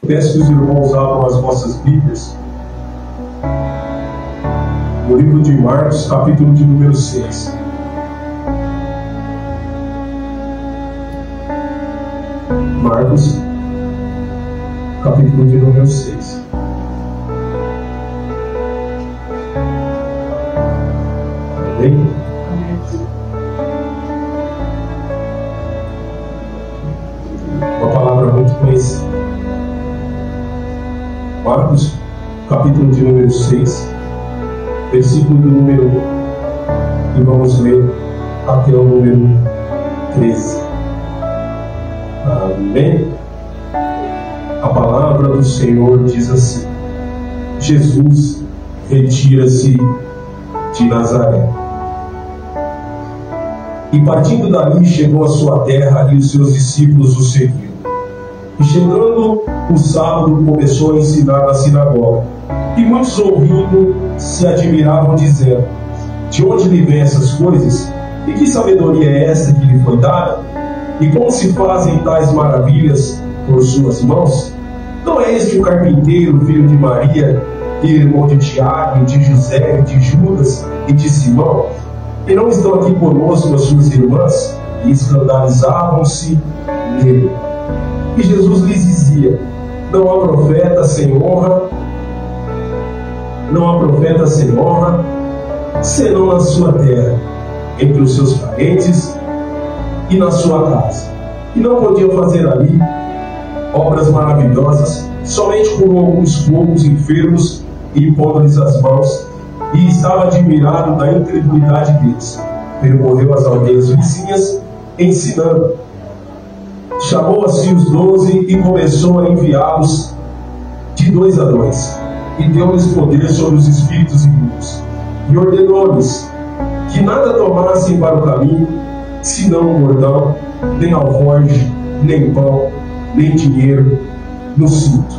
Peço que os irmãos abram as vossas Bíblias no livro de Marcos, capítulo de número 6. Marcos, capítulo de número 6. Amém? Uma palavra muito conhecida. Marcos, capítulo de número 6, versículo do número 1. E vamos ler até o número 13. Amém? A palavra do Senhor diz assim: Jesus retira-se de Nazaré. E partindo dali chegou à sua terra, e os seus discípulos o seguiram. E chegando o sábado, começou a ensinar na sinagoga. E muitos, ouvindo, se admiravam, dizendo: de onde lhe vêm essas coisas? E que sabedoria é esta que lhe foi dada? E como se fazem tais maravilhas por suas mãos? Não é este o carpinteiro, filho de Maria, e irmão de Tiago, de José, de Judas e de Simão? E não estão aqui conosco as suas irmãs? E escandalizavam-se nele. E Jesus lhes dizia: não há profeta sem honra, senão na sua terra, entre os seus parentes e na sua casa. E não podiam fazer ali obras maravilhosas, somente curou alguns poucos enfermos e impondo-lhes as mãos, e estava admirado da incredulidade deles. Percorreu as aldeias vizinhas, ensinando. Chamou a si os 12 e começou a enviá-los de 2 a 2, e deu-lhes poder sobre os espíritos imundos, e ordenou-lhes que nada tomassem para o caminho, senão um bordão, nem alforje, nem pão, nem dinheiro no cinto,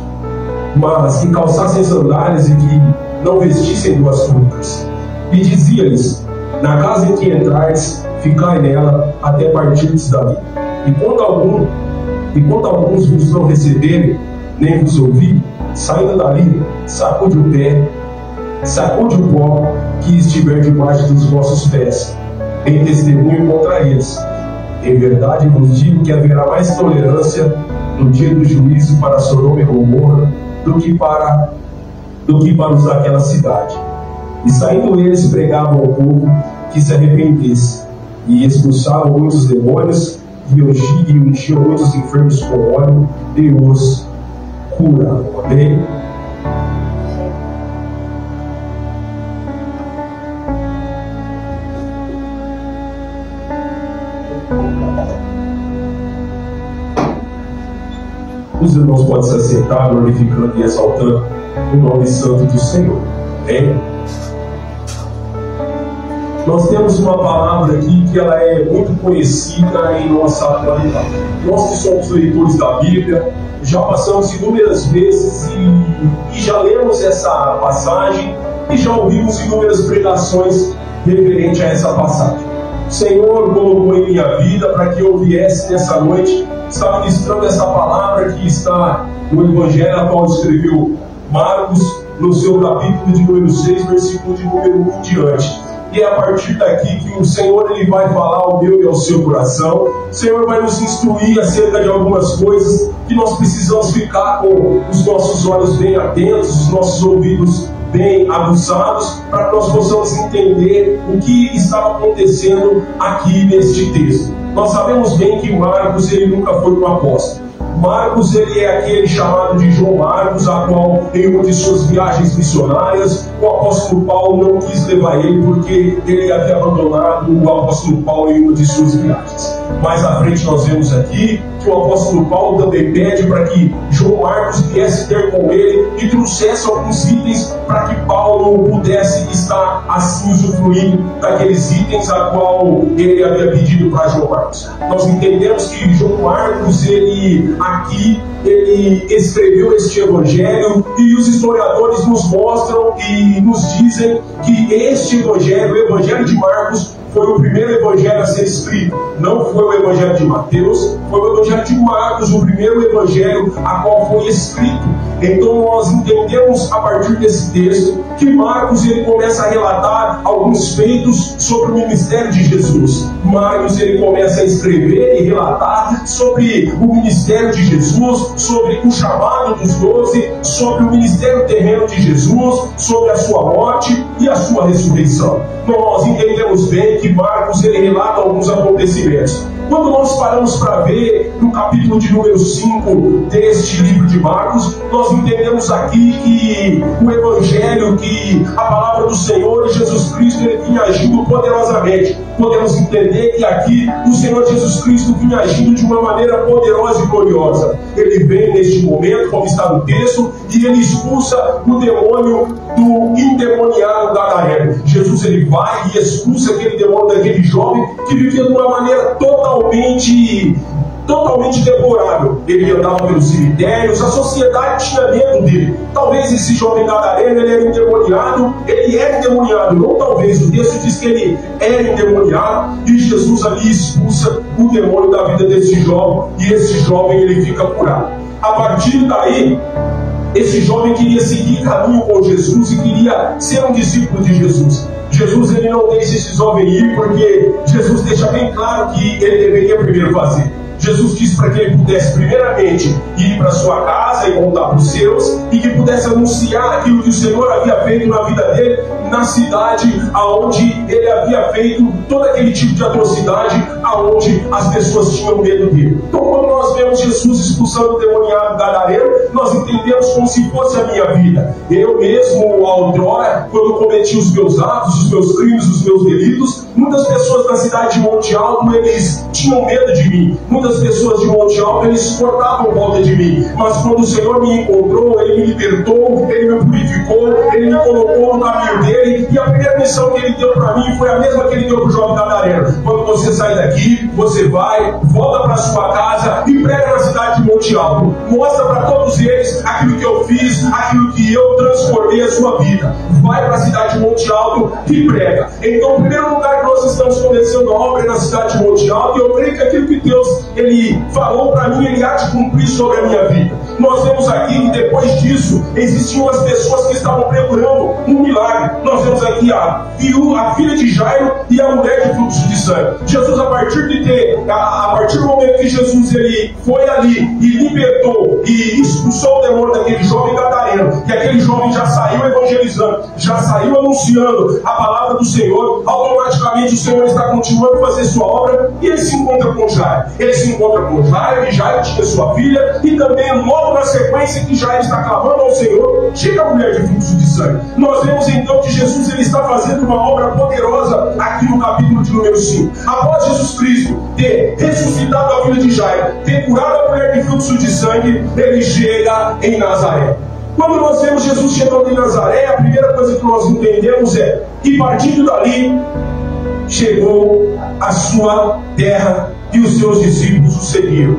mas que calçassem sandálias e que não vestissem 2 túnicas. E dizia-lhes: na casa em que entrardes, ficai nela até partirdes dali. Enquanto alguns vos não receberem, nem vos ouvirem, saindo dali, sacude o pó que estiver debaixo dos vossos pés, em testemunho contra eles. Em verdade vos digo que haverá mais tolerância no dia do juízo para Sodoma e Gomorra do que para os daquela cidade. E saindo eles, pregavam ao povo que se arrependesse, e expulsavam muitos demônios, e ungiam muitos enfermos com óleo, e os curavam. Amém? Os irmãos podem se assentar, glorificando e exaltando o nome santo do Senhor. Amém? Nós temos uma palavra aqui que ela é muito conhecida em nossa atualidade. Nós que somos leitores da Bíblia, já passamos inúmeras vezes e já lemos essa passagem e já ouvimos inúmeras pregações referente a essa passagem. O Senhor colocou em minha vida para que eu viesse nessa noite estar ministrando essa palavra que está no Evangelho a qual escreveu Marcos, no seu capítulo de número 6, versículo de número 1 em diante. E é a partir daqui que o Senhor ele vai falar ao meu e ao seu coração. O Senhor vai nos instruir acerca de algumas coisas que nós precisamos ficar com os nossos olhos bem atentos, os nossos ouvidos bem aguçados, para que nós possamos entender o que estava acontecendo aqui neste texto. Nós sabemos bem que Marcos ele nunca foi um apóstolo. Marcos ele é aquele chamado de João Marcos, a qual em uma de suas viagens missionárias o apóstolo Paulo não quis levar ele porque ele havia abandonado o apóstolo Paulo em uma de suas viagens. Mais à frente nós vemos aqui que o apóstolo Paulo também pede para que João Marcos viesse ter com ele e trouxesse alguns itens para que Paulo pudesse estar assim usufruindo daqueles itens a qual ele havia pedido para João Marcos. Nós entendemos que João Marcos ele escreveu este evangelho e os historiadores nos mostram e nos dizem que este evangelho, o evangelho de Marcos, foi o primeiro evangelho a ser escrito. Não foi o evangelho de Mateus, foi o evangelho de Marcos, o primeiro evangelho a qual foi escrito. Então nós entendemos a partir desse texto que Marcos ele começa a relatar alguns feitos sobre o ministério de Jesus. Marcos ele começa a escrever e relatar sobre o ministério de Jesus, sobre o chamado dos 12, sobre o ministério terreno de Jesus, sobre a sua morte e a sua ressurreição. Nós entendemos bem que Marcos ele relata alguns acontecimentos. Quando nós paramos para ver no capítulo de número 5 deste livro de Marcos, nós entendemos aqui que o evangelho, que a palavra do Senhor Jesus Cristo ele vinha agindo poderosamente. Podemos entender que aqui o Senhor Jesus Cristo vinha agindo de uma maneira poderosa e gloriosa. Ele vem neste momento, como está no texto, e ele expulsa o demônio do endemoniado gadareno. Jesus ele vai e expulsa aquele demônio daquele jovem que vivia de uma maneira totalmente deplorável. Ele andava pelos cemitérios, a sociedade tinha medo dele. Talvez esse jovem gadareno ele era endemoniado, não talvez, o texto diz que ele era endemoniado, e Jesus ali expulsa o demônio da vida desse jovem, e esse jovem ele fica curado. A partir daí, esse jovem queria seguir caminho com Jesus e queria ser um discípulo de Jesus. Jesus ele não deixa esse jovem ir, porque Jesus deixa bem claro que ele deveria primeiro fazer. Jesus disse para que ele pudesse primeiramente ir para sua casa e contar para os seus, e que pudesse anunciar aquilo que o Senhor havia feito na vida dele, na cidade aonde ele havia feito todo aquele tipo de atrocidade, aonde as pessoas tinham medo dele. Então quando nós vemos Jesus expulsando o demoniado gadareno, nós entendemos como se fosse a minha vida. Eu mesmo, outrora, quando cometi os meus atos, os meus crimes, os meus delitos, muitas pessoas na cidade de Monte Alto, eles tinham medo de mim. Muitas pessoas de Monte Alto, eles cortavam volta de mim. Mas quando o Senhor me encontrou, Ele me libertou, Ele me purificou, Ele me colocou no caminho dEle. E a primeira missão que Ele deu para mim foi a mesma que Ele deu para o jovem gadareno. Quando você sai daqui, você vai, volta para sua casa e prega na cidade de Monte Alto. Mostra para todos eles aquilo que eu fiz, aquilo que eu transformei a sua vida. Vai para a cidade de Monte Alto e prega. Então, o primeiro lugar que nós estamos começando a obra é na cidade de Monte Alto, e eu creio que aquilo que Deus Ele falou para mim, Ele há de cumprir sobre a minha vida. Nós vemos aqui que depois disso existiam as pessoas que estavam procurando um milagre. Nós vemos aqui a filha de Jairo e a mulher de fluxo de sangue. Jesus, a partir do momento que Jesus ele foi ali e libertou e expulsou o demônio daquele jovem gadareno, que aquele jovem já saiu evangelizando, já saiu anunciando a palavra do Senhor, automaticamente o Senhor está continuando a fazer sua obra, e ele se encontra com Jairo. Ele se encontra com Jairo, e Jairo tinha sua filha, e também logo na sequência que Jairo está clamando ao Senhor, chega a mulher de fluxo de sangue. Nós vemos então que Jesus ele está fazendo uma obra poderosa aqui no capítulo de número 5. Após Jesus Cristo ter ressuscitado a filha de Jairo, ter curado a mulher de fluxo de sangue, ele chega em Nazaré. Quando nós vemos Jesus chegando em Nazaré, a primeira coisa que nós entendemos é que partindo dali chegou a sua terra e os seus discípulos o seguiram.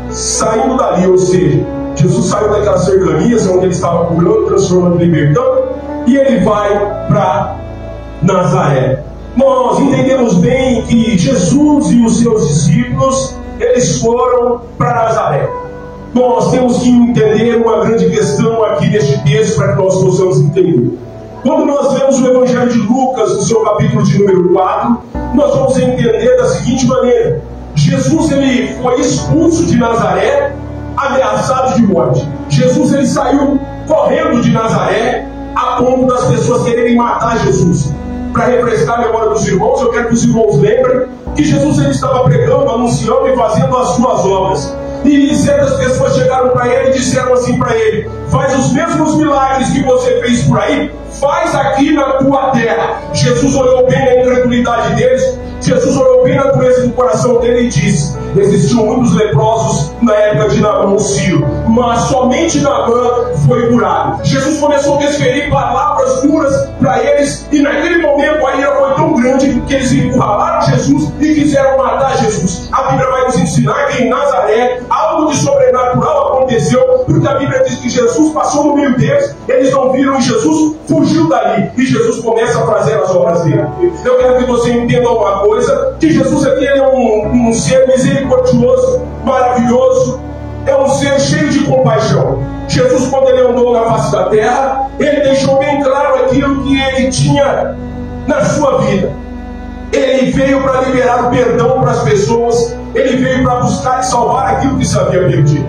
Saindo dali, ou seja, Jesus saiu daquelas cercanias onde ele estava curando, transformando, libertando, e ele vai para Nazaré. Nós entendemos bem que Jesus e os seus discípulos, eles foram para Nazaré. Nós temos que entender uma grande questão aqui neste texto para que nós possamos entender. Quando nós vemos o Evangelho de Lucas, no seu capítulo de número 4, nós vamos entender da seguinte maneira: Jesus ele foi expulso de Nazaré, ameaçado de morte. Jesus ele saiu correndo de Nazaré a ponto das pessoas quererem matar Jesus. Para refrescar a memória dos irmãos, eu quero que os irmãos lembrem que Jesus ele estava pregando, anunciando e fazendo as suas obras. E certas pessoas chegaram para ele e disseram assim para ele: faz os mesmos milagres que você fez por aí, faz aqui na tua terra. Jesus olhou bem na incredulidade deles, Jesus olhou bem na dureza do coração dele e disse: existiam muitos leprosos na época de Naamã, o Sírio, mas somente Naamã foi curado. Jesus começou a desferir palavras duras para eles, e naquele momento a ira foi tão grande que eles encurralaram Jesus e quiseram matar Jesus. A Bíblia vai nos ensinar que em Nazaré algo de sobrenatural aconteceu, porque a Bíblia diz que Jesus passou no meio deles, eles não viram e Jesus fugiu dali, e Jesus começa a fazer as obras dele. Eu quero que você entenda uma coisa, que Jesus aqui é um ser misericordioso, maravilhoso, é um ser cheio de compaixão. Jesus, quando ele andou na face da terra, ele deixou bem claro aquilo que ele tinha na sua vida. Ele veio para liberar o perdão para as pessoas, ele veio para buscar e salvar aquilo que se havia perdido.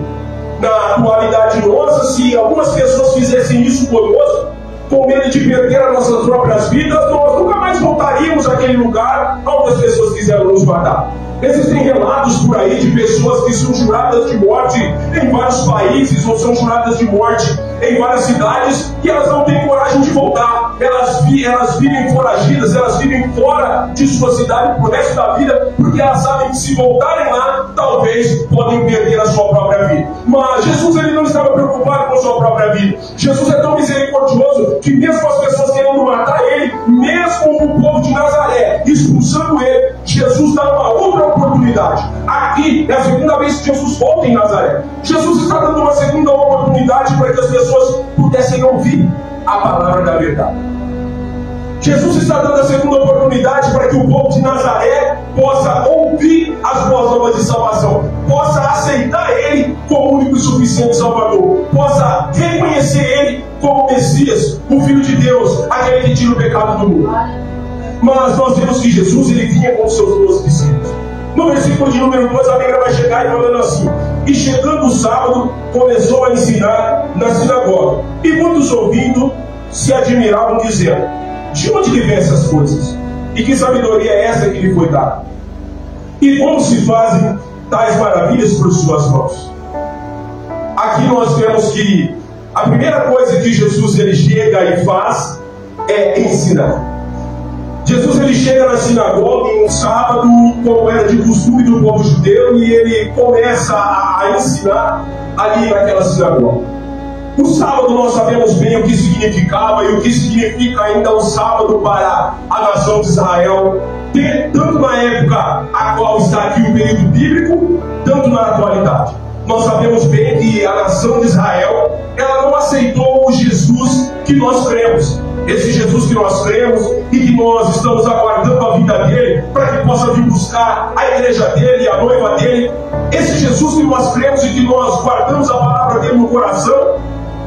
Na atualidade nossa, se algumas pessoas fizessem isso conosco, com medo de perder as nossas próprias vidas, nós nunca mais voltaríamos àquele lugar onde as pessoas quiseram nos matar. Existem relatos por aí de pessoas que são juradas de morte em vários países, ou são juradas de morte em várias cidades, e elas não têm coragem de voltar. Elas vivem foragidas, elas vivem fora de sua cidade pro resto da vida, porque elas sabem que se voltarem lá, talvez podem perder a sua própria vida. Mas Jesus, ele não estava preocupado com a sua própria vida. Jesus é tão misericordioso que mesmo as pessoas querendo matar ele, mesmo o povo de Nazaré expulsando ele, Jesus dá uma outra oportunidade. Aqui é a segunda vez que Jesus volta em Nazaré. Jesus está dando uma segunda oportunidade para que as pessoas pudessem ouvir a palavra da verdade. Jesus está dando a segunda oportunidade para que o povo de Nazaré possa ouvir as boas novas de salvação, possa aceitar ele como único e suficiente Salvador, possa reconhecer ele como Messias, o Filho de Deus, aquele que tira o pecado do mundo. Mas nós vemos que Jesus, ele vinha com os seus 12 discípulos. No versículo de número 2, a Bíblia vai chegar e falando assim: e chegando o sábado, começou a ensinar na sinagoga, e muitos ouvindo se admiravam, dizendo: de onde lhe vem essas coisas? E que sabedoria é essa que lhe foi dada? E como se fazem tais maravilhas por suas mãos? Aqui nós vemos que a primeira coisa que Jesus ele chega e faz é ensinar. Jesus ele chega na sinagoga em um sábado, como era de costume do povo judeu, e ele começa a ensinar ali naquela sinagoga. O sábado nós sabemos bem o que significava e o que significa ainda o sábado para a nação de Israel, tanto na época a qual está aqui o período bíblico, tanto na atualidade. Nós sabemos bem que a nação de Israel, ela não aceitou o Jesus que nós cremos. Esse Jesus que nós cremos e que nós estamos aguardando a vida dele para que possa vir buscar a igreja dele, a noiva dele. Esse Jesus que nós cremos e que nós guardamos a palavra dele no coração,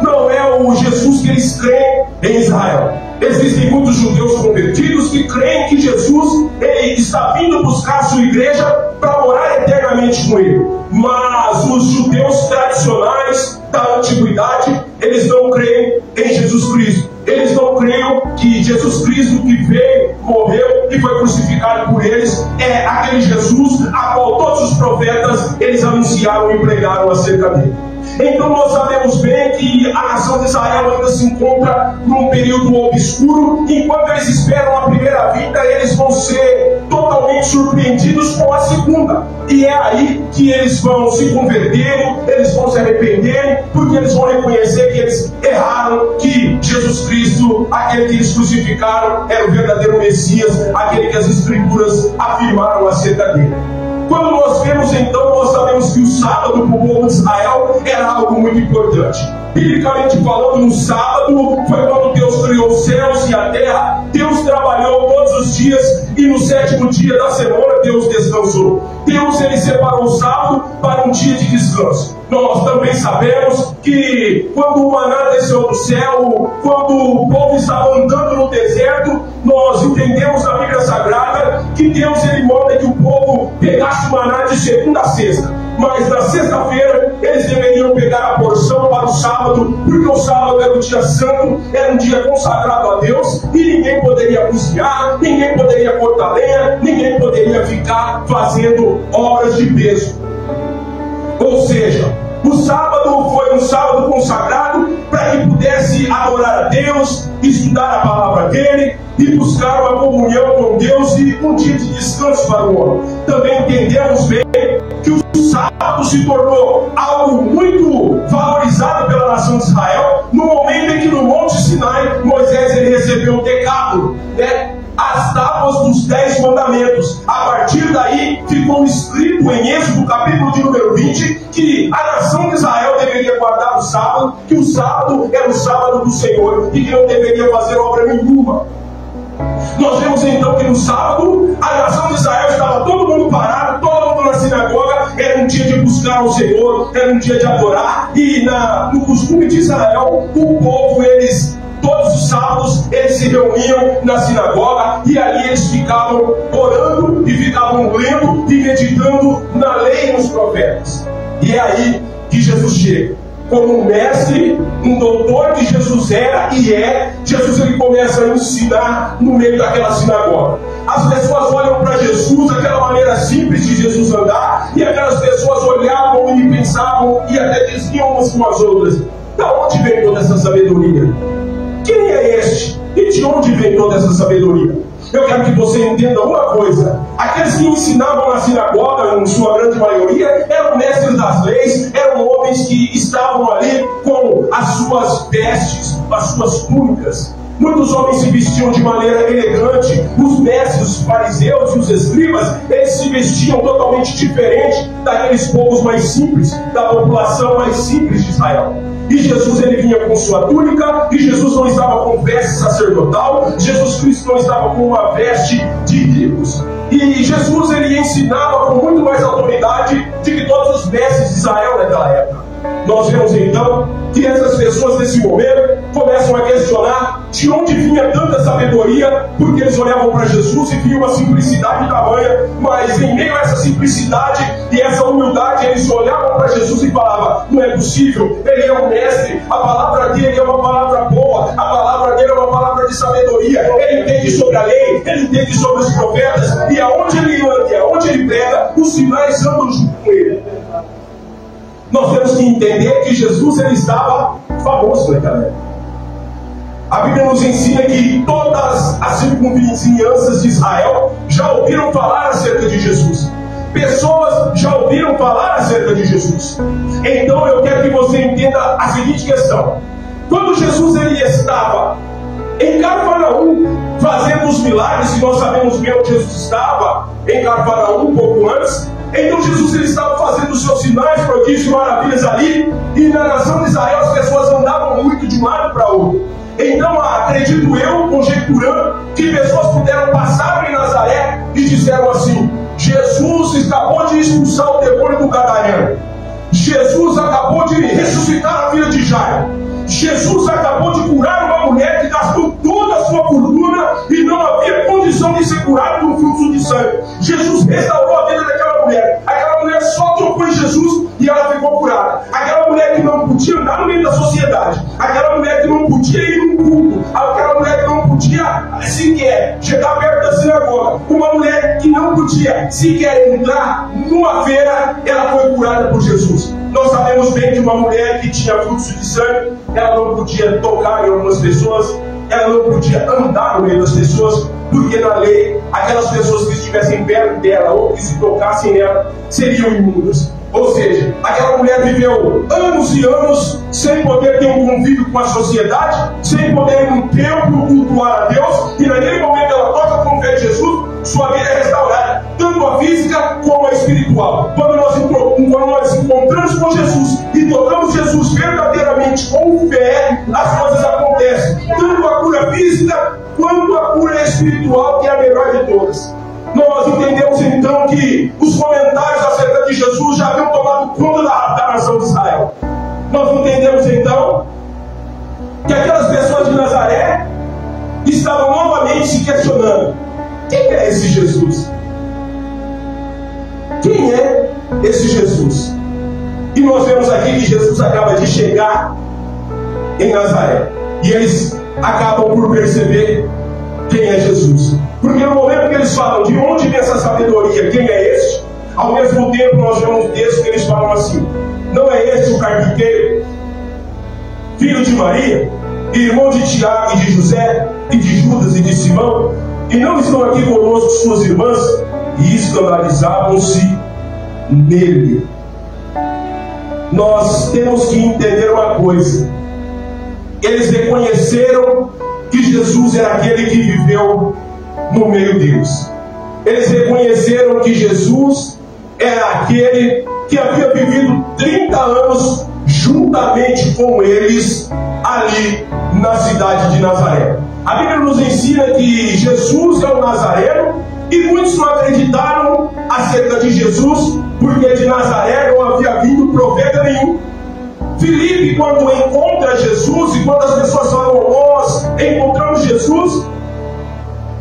não é o Jesus que eles creem em Israel. Existem muitos judeus convertidos que creem que Jesus ele está vindo buscar a sua igreja para morar eternamente com ele. Mas os judeus tradicionais da antiguidade, eles não creem em Jesus Cristo. Eles não creem que Jesus Cristo que veio, morreu e foi crucificado por eles é aquele Jesus a qual todos os profetas eles anunciaram e pregaram acerca dele. Então nós sabemos bem que a nação de Israel ainda se encontra num período obscuro. Enquanto eles esperam a primeira vinda, eles vão ser totalmente surpreendidos com a segunda. E é aí que eles vão se converterem, eles vão se arrependerem, porque eles vão reconhecer que eles erraram, que Jesus Cristo, aquele que eles crucificaram, era o verdadeiro Messias, aquele que as Escrituras afirmaram acerca dele. Quando nós vemos então, nós sabemos que o sábado para o povo de Israel era algo muito importante. Biblicamente falando, no sábado foi quando Deus criou os céus e a terra. Deus trabalhou todos os dias e no sétimo dia da semana Deus descansou. Deus ele separou o sábado para um dia de descanso. Nós também sabemos que quando o maná desceu do céu, quando o povo estava andando no deserto, nós entendemos na Bíblia Sagrada que Deus ele manda que o povo pegasse o maná de segunda a sexta. Mas na sexta-feira eles deveriam pegar a porção para o sábado, porque o sábado era um dia santo, era um dia consagrado a Deus, e ninguém poderia cozinhar, ninguém poderia cortar lenha, ninguém poderia ficar fazendo obras de peso. Ou seja, o sábado foi um sábado consagrado para que pudesse adorar a Deus, estudar a palavra dele e buscar uma comunhão com Deus e um dia de descanso para o homem. Também entendemos bem que o sábado se tornou algo muito valorizado pela nação de Israel no momento em que no Monte Sinai Moisés ele recebeu o decálogo, as tábuas dos 10 mandamentos, a partir daí ficou escrito em Êxodo, capítulo de número 20, que a nação de Israel deveria guardar o sábado, que o sábado era o sábado do Senhor e que não deveria fazer obra nenhuma. Nós vemos então que no sábado a nação de Israel estava todo mundo parado, todo mundo na sinagoga. Era um dia de buscar o Senhor, era um dia de adorar. E no costume de Israel, o povo, todos os sábados, eles se reuniam na sinagoga e ali eles ficavam orando e ficavam lendo e meditando na lei e nos profetas. E é aí que Jesus chega. Como um mestre, um doutor que Jesus era e é, Jesus ele começa a ensinar no meio daquela sinagoga. As pessoas olham para Jesus, aquela maneira simples de Jesus andar, e aquelas pessoas olhavam e pensavam e até diziam umas com as outras: da onde vem toda essa sabedoria? Quem é este? E de onde vem toda essa sabedoria? Eu quero que você entenda uma coisa: aqueles que ensinavam na sinagoga, em sua grande maioria, eram mestres das leis, eram homens que estavam ali com as suas vestes, as suas túnicas. Muitos homens se vestiam de maneira elegante. Os mestres, os fariseus e os escribas, eles se vestiam totalmente diferente daqueles povos mais simples, da população mais simples de Israel. E Jesus ele vinha com sua túnica, e Jesus não estava com veste sacerdotal, Jesus Cristo não estava com uma veste de ricos. E Jesus ele ensinava com muito mais autoridade do que todos os mestres de Israel naquela época. Nós vemos então que essas pessoas nesse momento começam a questionar de onde vinha tanta sabedoria, porque eles olhavam para Jesus e viam uma simplicidade tamanha, mas em meio a essa simplicidade e essa humildade, eles olhavam para Jesus e falavam: não é possível, ele é um mestre, a palavra dele é uma palavra boa, a palavra dele é uma palavra de sabedoria, ele entende sobre a lei, ele entende sobre os profetas, e aonde ele anda, e aonde ele prega, os sinais andam junto com ele. Nós temos que entender que Jesus ele estava famoso naquela época. A Bíblia nos ensina que todas as circunvizinhanças de Israel já ouviram falar acerca de Jesus. Pessoas já ouviram falar acerca de Jesus. Então eu quero que você entenda a seguinte questão: quando Jesus ele estava em Cafarnaum fazendo os milagres, e nós sabemos bem onde Jesus estava, em Cafarnaum um pouco antes, então Jesus ele estava fazendo os seus sinais, prodígios e maravilhas ali, e na nação de Israel as pessoas andavam muito de um lado para outro. Então acredito eu, conjecturando, que pessoas puderam passar em Nazaré e disseram assim: Jesus acabou de expulsar o demônio do gadareno, Jesus acabou de ressuscitar a filha de Jairo, Jesus acabou de curar uma mulher que gastou toda a sua fortuna e não havia condição de ser curada de um fluxo de sangue. Jesus restaurou a vida daquela mulher. Aquela mulher só trocou em Jesus e ela ficou curada. Aquela mulher que não podia andar no meio da sociedade, aquela mulher que não podia ir num culto, aquela mulher que não podia sequer chegar perto da sinagoga, uma mulher que não podia sequer entrar numa feira, ela foi curada por Jesus. Nós sabemos bem que uma mulher que tinha fluxo de sangue, ela não podia tocar em algumas pessoas, ela não podia andar no meio das pessoas, porque na lei, aquelas pessoas que estivessem perto dela ou que se tocassem nela seriam imundas. Ou seja, aquela mulher viveu anos e anos sem poder ter um convívio com a sociedade, sem poder ir num templo cultuar a Deus, e naquele momento ela toca com o pé de Jesus, sua vida é restaurada, tanto a física como a espiritual. Quando nós encontramos com Jesus e tocamos Jesus verdadeiramente com fé, as coisas acontecem, tanto a cura física quanto a cura espiritual, que é a melhor de todas. Nós entendemos então que os comentários acerca de Jesus já haviam tomado conta da nação de Israel. Nós entendemos então que aquelas pessoas de Nazaré estavam novamente se questionando: quem é esse Jesus? Quem é esse Jesus? E nós vemos aqui que Jesus acaba de chegar em Nazaré, e eles acabam por perceber quem é Jesus. Porque no momento que eles falam de onde vem essa sabedoria, quem é este, ao mesmo tempo nós vemos um texto que eles falam assim: não é este o carpinteiro, filho de Maria, irmão de Tiago e de José, e de Judas e de Simão? E não estão aqui conosco suas irmãs? E escandalizavam-se nele. Nós temos que entender uma coisa: eles reconheceram que Jesus era aquele que viveu no meio deles. eles reconheceram que Jesus era aquele que havia vivido 30 anos juntamente com eles ali na cidade de Nazaré. A Bíblia nos ensina que Jesus é o Nazareno, e muitos não acreditaram acerca de Jesus, porque de Nazaré não havia vindo profeta nenhum. Filipe, quando encontra Jesus, e quando as pessoas falam, nós encontramos Jesus,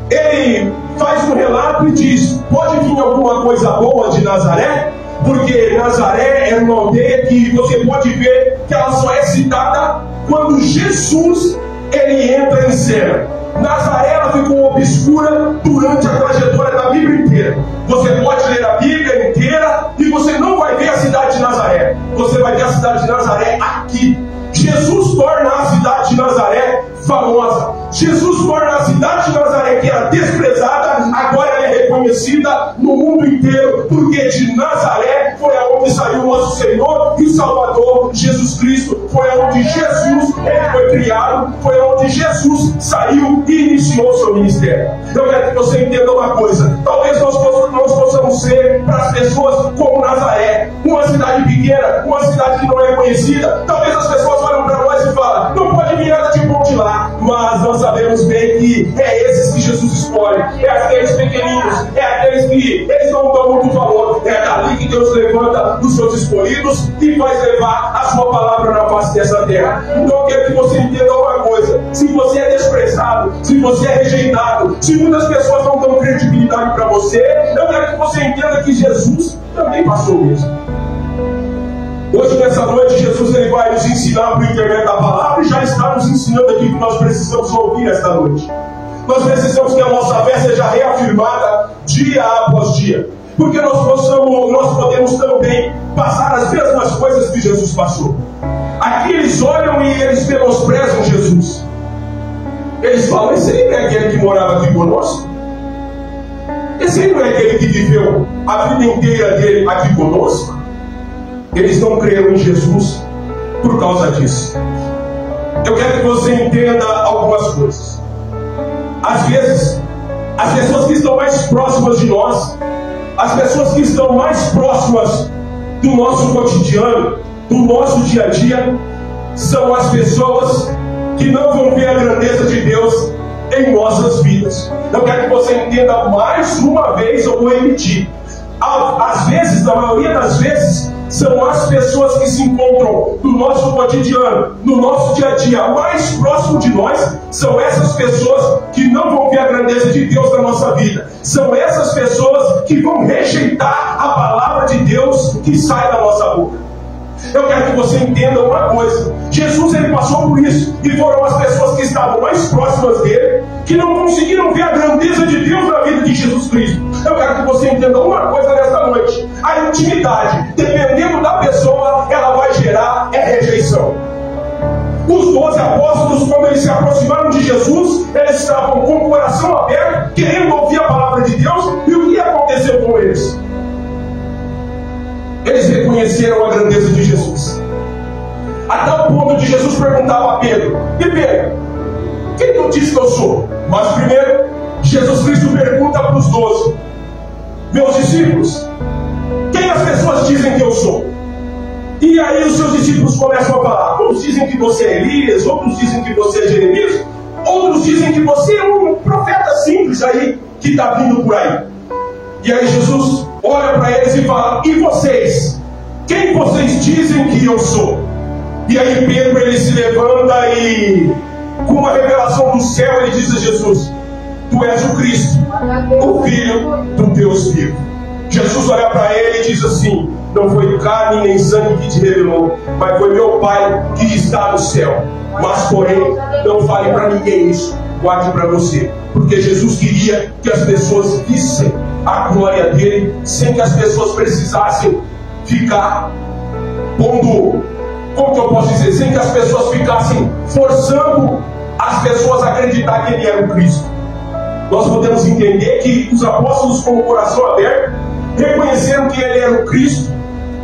ele faz um relato e diz, pode vir alguma coisa boa de Nazaré? Porque Nazaré é uma aldeia que você pode ver que ela só é citada quando Jesus ele entra em cena. Nazaré ela ficou obscura durante a trajetória da Bíblia inteira. Você pode ler a Bíblia inteira e você não vai ver a cidade de Nazaré. Você vai ver a cidade de Nazaré aqui. Jesus torna a cidade de Nazaré famosa. Jesus torna a cidade de Nazaré, que era desprezada, agora ela é reconhecida no mundo inteiro, porque de Nazaré foi aonde saiu o nosso Senhor e Salvador Jesus Cristo. Foi aonde Jesus ele foi criado, foi aonde Jesus saiu e iniciou o seu ministério. Eu quero que você entenda uma coisa: talvez nós possamos ser para as pessoas como Nazaré, uma cidade pequena, uma cidade que não é conhecida. Talvez as pessoas olham para nós e falam, não pode vir nada de bom de lá, mas nós sabemos bem que é esses que Jesus escolhe, é aqueles pequeninos, é aqueles que eles não dão muito valor. É dali que Deus levanta os seus escolhidos e vai levar a sua palavra na face dessa terra. Então eu quero que você entenda uma coisa: se você é desprezado, se você é rejeitado, se muitas pessoas não dão credibilidade para você, eu quero que você entenda que Jesus também passou isso. Hoje, nessa noite, Jesus ele vai nos ensinar por intermédio da palavra, e já está nos ensinando aqui que nós precisamos ouvir esta noite. Nós precisamos que a nossa fé seja reafirmada dia após dia, porque nós podemos também passar as mesmas coisas que Jesus passou. Aqui eles olham e eles menosprezam Jesus. Eles falam, esse aí não é aquele que morava aqui conosco? Esse aí não é aquele que viveu a vida inteira dele aqui conosco? Eles não creram em Jesus por causa disso. Eu quero que você entenda algumas coisas. Às vezes, as pessoas que estão mais próximas de nós, as pessoas que estão mais próximas do nosso cotidiano, do nosso dia a dia, são as pessoas que não vão ver a grandeza de Deus em nossas vidas. Eu quero que você entenda mais uma vez, eu vou repetir. Às vezes, na maioria das vezes, são as pessoas que se encontram no nosso cotidiano, no nosso dia a dia, mais próximo de nós, são essas pessoas que não vão ver a grandeza de Deus na nossa vida. São essas pessoas que vão rejeitar a palavra de Deus que sai da nossa boca. Eu quero que você entenda uma coisa: Jesus ele passou por isso, e foram as pessoas que estavam mais próximas dele que não conseguiram ver a grandeza de Deus na vida de Jesus Cristo. Eu quero que você entenda uma coisa nesta noite: a intimidade, dependendo da pessoa, ela vai gerar rejeição. Os 12 apóstolos, quando eles se aproximaram de Jesus, eles estavam com o coração aberto, querendo ouvir a palavra de Deus, e o que aconteceu com eles? Eles reconheceram a grandeza de Jesus, a tal ponto de Jesus perguntava a Pedro: e Pedro, quem tu diz que eu sou? Mas primeiro, Jesus Cristo pergunta para os 12: meus discípulos, quem as pessoas dizem que eu sou? E aí os seus discípulos começam a falar: uns dizem que você é Elias, outros dizem que você é Jeremias, outros dizem que você é um profeta simples aí, que está vindo por aí. E aí Jesus olha para eles e fala: e vocês? Quem vocês dizem que eu sou? E aí Pedro ele se levanta e, com uma revelação do céu, ele diz a Jesus: tu és o Cristo, o Filho do Deus vivo. Jesus olha para ele e diz assim: não foi carne nem sangue que te revelou, mas foi meu Pai que está no céu. Mas porém, não fale para ninguém isso, guarde para você, porque Jesus queria que as pessoas vissem a glória dele, sem que as pessoas precisassem ficar pondo, como que eu posso dizer, sem que as pessoas ficassem forçando as pessoas a acreditar que ele era o Cristo. Nós podemos entender que os apóstolos, com o coração aberto, reconheceram que ele era o Cristo,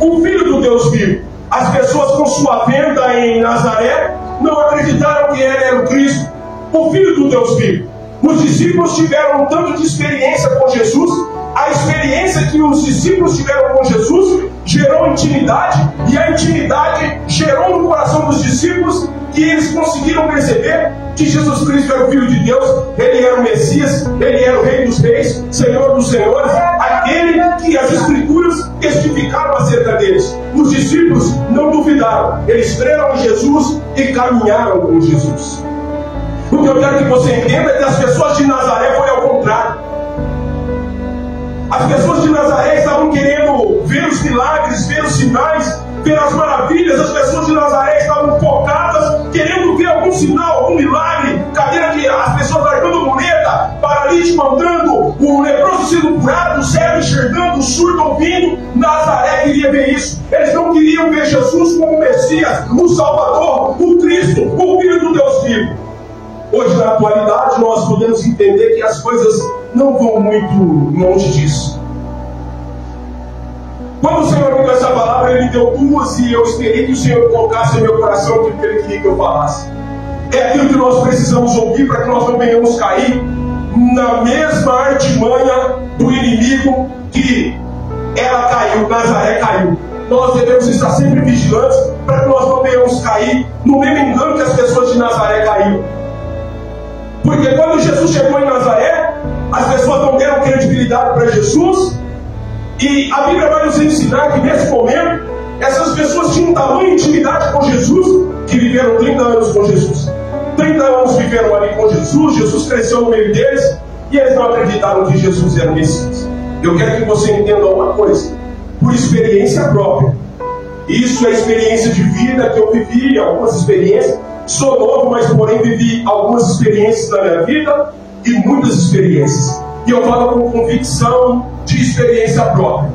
o Filho do Deus vivo. As pessoas, com sua venda em Nazaré, não acreditaram que ele era o Cristo, o Filho do Deus vivo. Os discípulos tiveram um tanto de experiência com Jesus. A experiência que os discípulos tiveram com Jesus gerou intimidade, e a intimidade gerou no coração dos discípulos que eles conseguiram perceber que Jesus Cristo era o Filho de Deus, Ele era o Messias, Ele era o Rei dos Reis, Senhor dos Senhores, aquele que as Escrituras testificaram acerca deles. Os discípulos não duvidaram, eles creram em Jesus e caminharam com Jesus. O que eu quero que você entenda é que as pessoas de Nazaré foi ao contrário. As pessoas de Nazaré estavam querendo ver os milagres, ver os sinais, ver as maravilhas. As pessoas de Nazaré estavam focadas, querendo ver algum sinal, algum milagre, as pessoas largando muleta, paralítico andando, o leproso sendo curado, o cego enxergando, o surdo ouvindo. Nazaré queria ver isso. Eles não queriam ver Jesus como o Messias, o Salvador, o Cristo, o Filho do Deus vivo. Hoje, na atualidade, nós podemos entender que as coisas não vão muito longe disso. Quando o Senhor me deu essa palavra, Ele me deu duas, e eu esperei que o Senhor colocasse em meu coração aquilo que Ele queria que eu falasse. É aquilo que nós precisamos ouvir para que nós não venhamos cair na mesma artimanha do inimigo que ela caiu, Nazaré caiu. Nós devemos estar sempre vigilantes para que nós não venhamos cair no mesmo engano que as pessoas de Nazaré caíram. Porque quando Jesus chegou em Nazaré, as pessoas não deram credibilidade para Jesus. E a Bíblia vai nos ensinar que nesse momento, essas pessoas tinham tamanha intimidade com Jesus, que viveram 30 anos com Jesus. 30 anos viveram ali com Jesus, Jesus cresceu no meio deles, e eles não acreditaram que Jesus era o Messias. Eu quero que você entenda uma coisa, por experiência própria. Isso é experiência de vida que eu vivi, algumas experiências. Sou novo, mas porém vivi algumas experiências na minha vida e muitas experiências. E eu falo com convicção de experiência própria,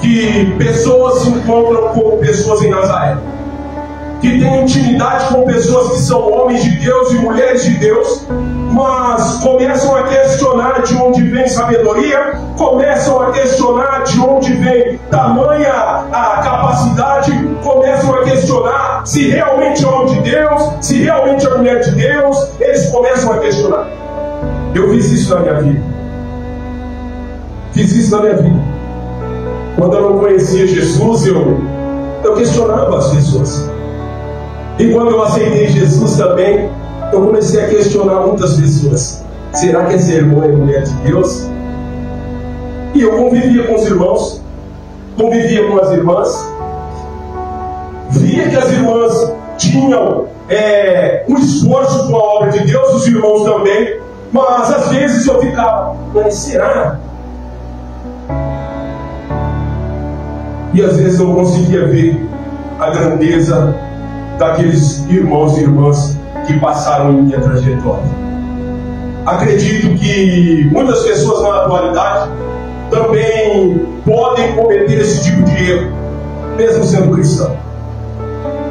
que pessoas se encontram com pessoas em Nazaré, que têm intimidade com pessoas que são homens de Deus e mulheres de Deus, mas começam a questionar de onde vem sabedoria, começam a questionar de onde vem tamanha a capacidade, começam a questionar se realmente é homem de Deus, se realmente é mulher de Deus. Eles começam a questionar. Eu fiz isso na minha vida. Fiz isso na minha vida. Quando eu não conhecia Jesus, eu questionava as pessoas. E quando eu aceitei Jesus também, eu comecei a questionar muitas pessoas. Será que esse irmão é mulher de Deus? E eu convivia com os irmãos, convivia com as irmãs, via que as irmãs tinham um esforço com a obra de Deus, os irmãos também, mas às vezes eu ficava, mas será? E às vezes eu não conseguia ver a grandeza daqueles irmãos e irmãs que passaram em minha trajetória. Acredito que muitas pessoas na atualidade também podem cometer esse tipo de erro, mesmo sendo cristão.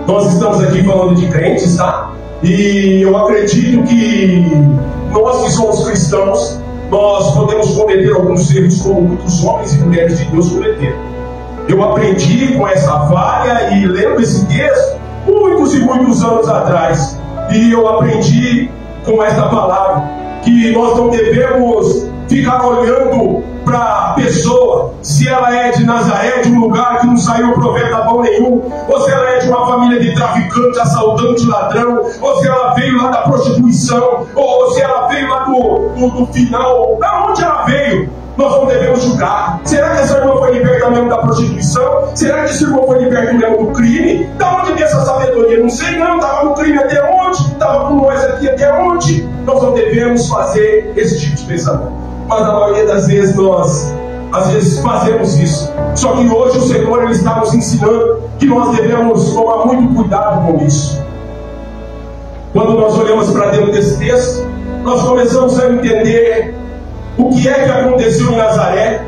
Nós estamos aqui falando de crentes, tá? E eu acredito que nós que somos cristãos, nós podemos cometer alguns erros como muitos homens e mulheres de Deus cometeram. Eu aprendi com essa falha e lendo esse texto muitos e muitos anos atrás. E eu aprendi com esta palavra que nós não devemos ficar olhando para a pessoa, se ela é de Nazaré, de um lugar que não saiu profeta bom nenhum, ou se ela é de uma família de traficante, assaltante, ladrão, ou se ela veio lá da prostituição, ou se ela veio lá do final, da onde ela veio. Nós não devemos julgar. Será que essa irmã foi liberta mesmo da prostituição? Será que esse irmão foi liberto mesmo do crime? Da onde vem essa sabedoria? Não sei não. Estava no crime até onde? Estava com nós aqui até onde? Nós não devemos fazer esse tipo de pensamento. Mas na maioria das vezes nós, às vezes, fazemos isso. Só que hoje o Senhor ele está nos ensinando que nós devemos tomar muito cuidado com isso. Quando nós olhamos para dentro desse texto, nós começamos a entender o que é que aconteceu em Nazaré,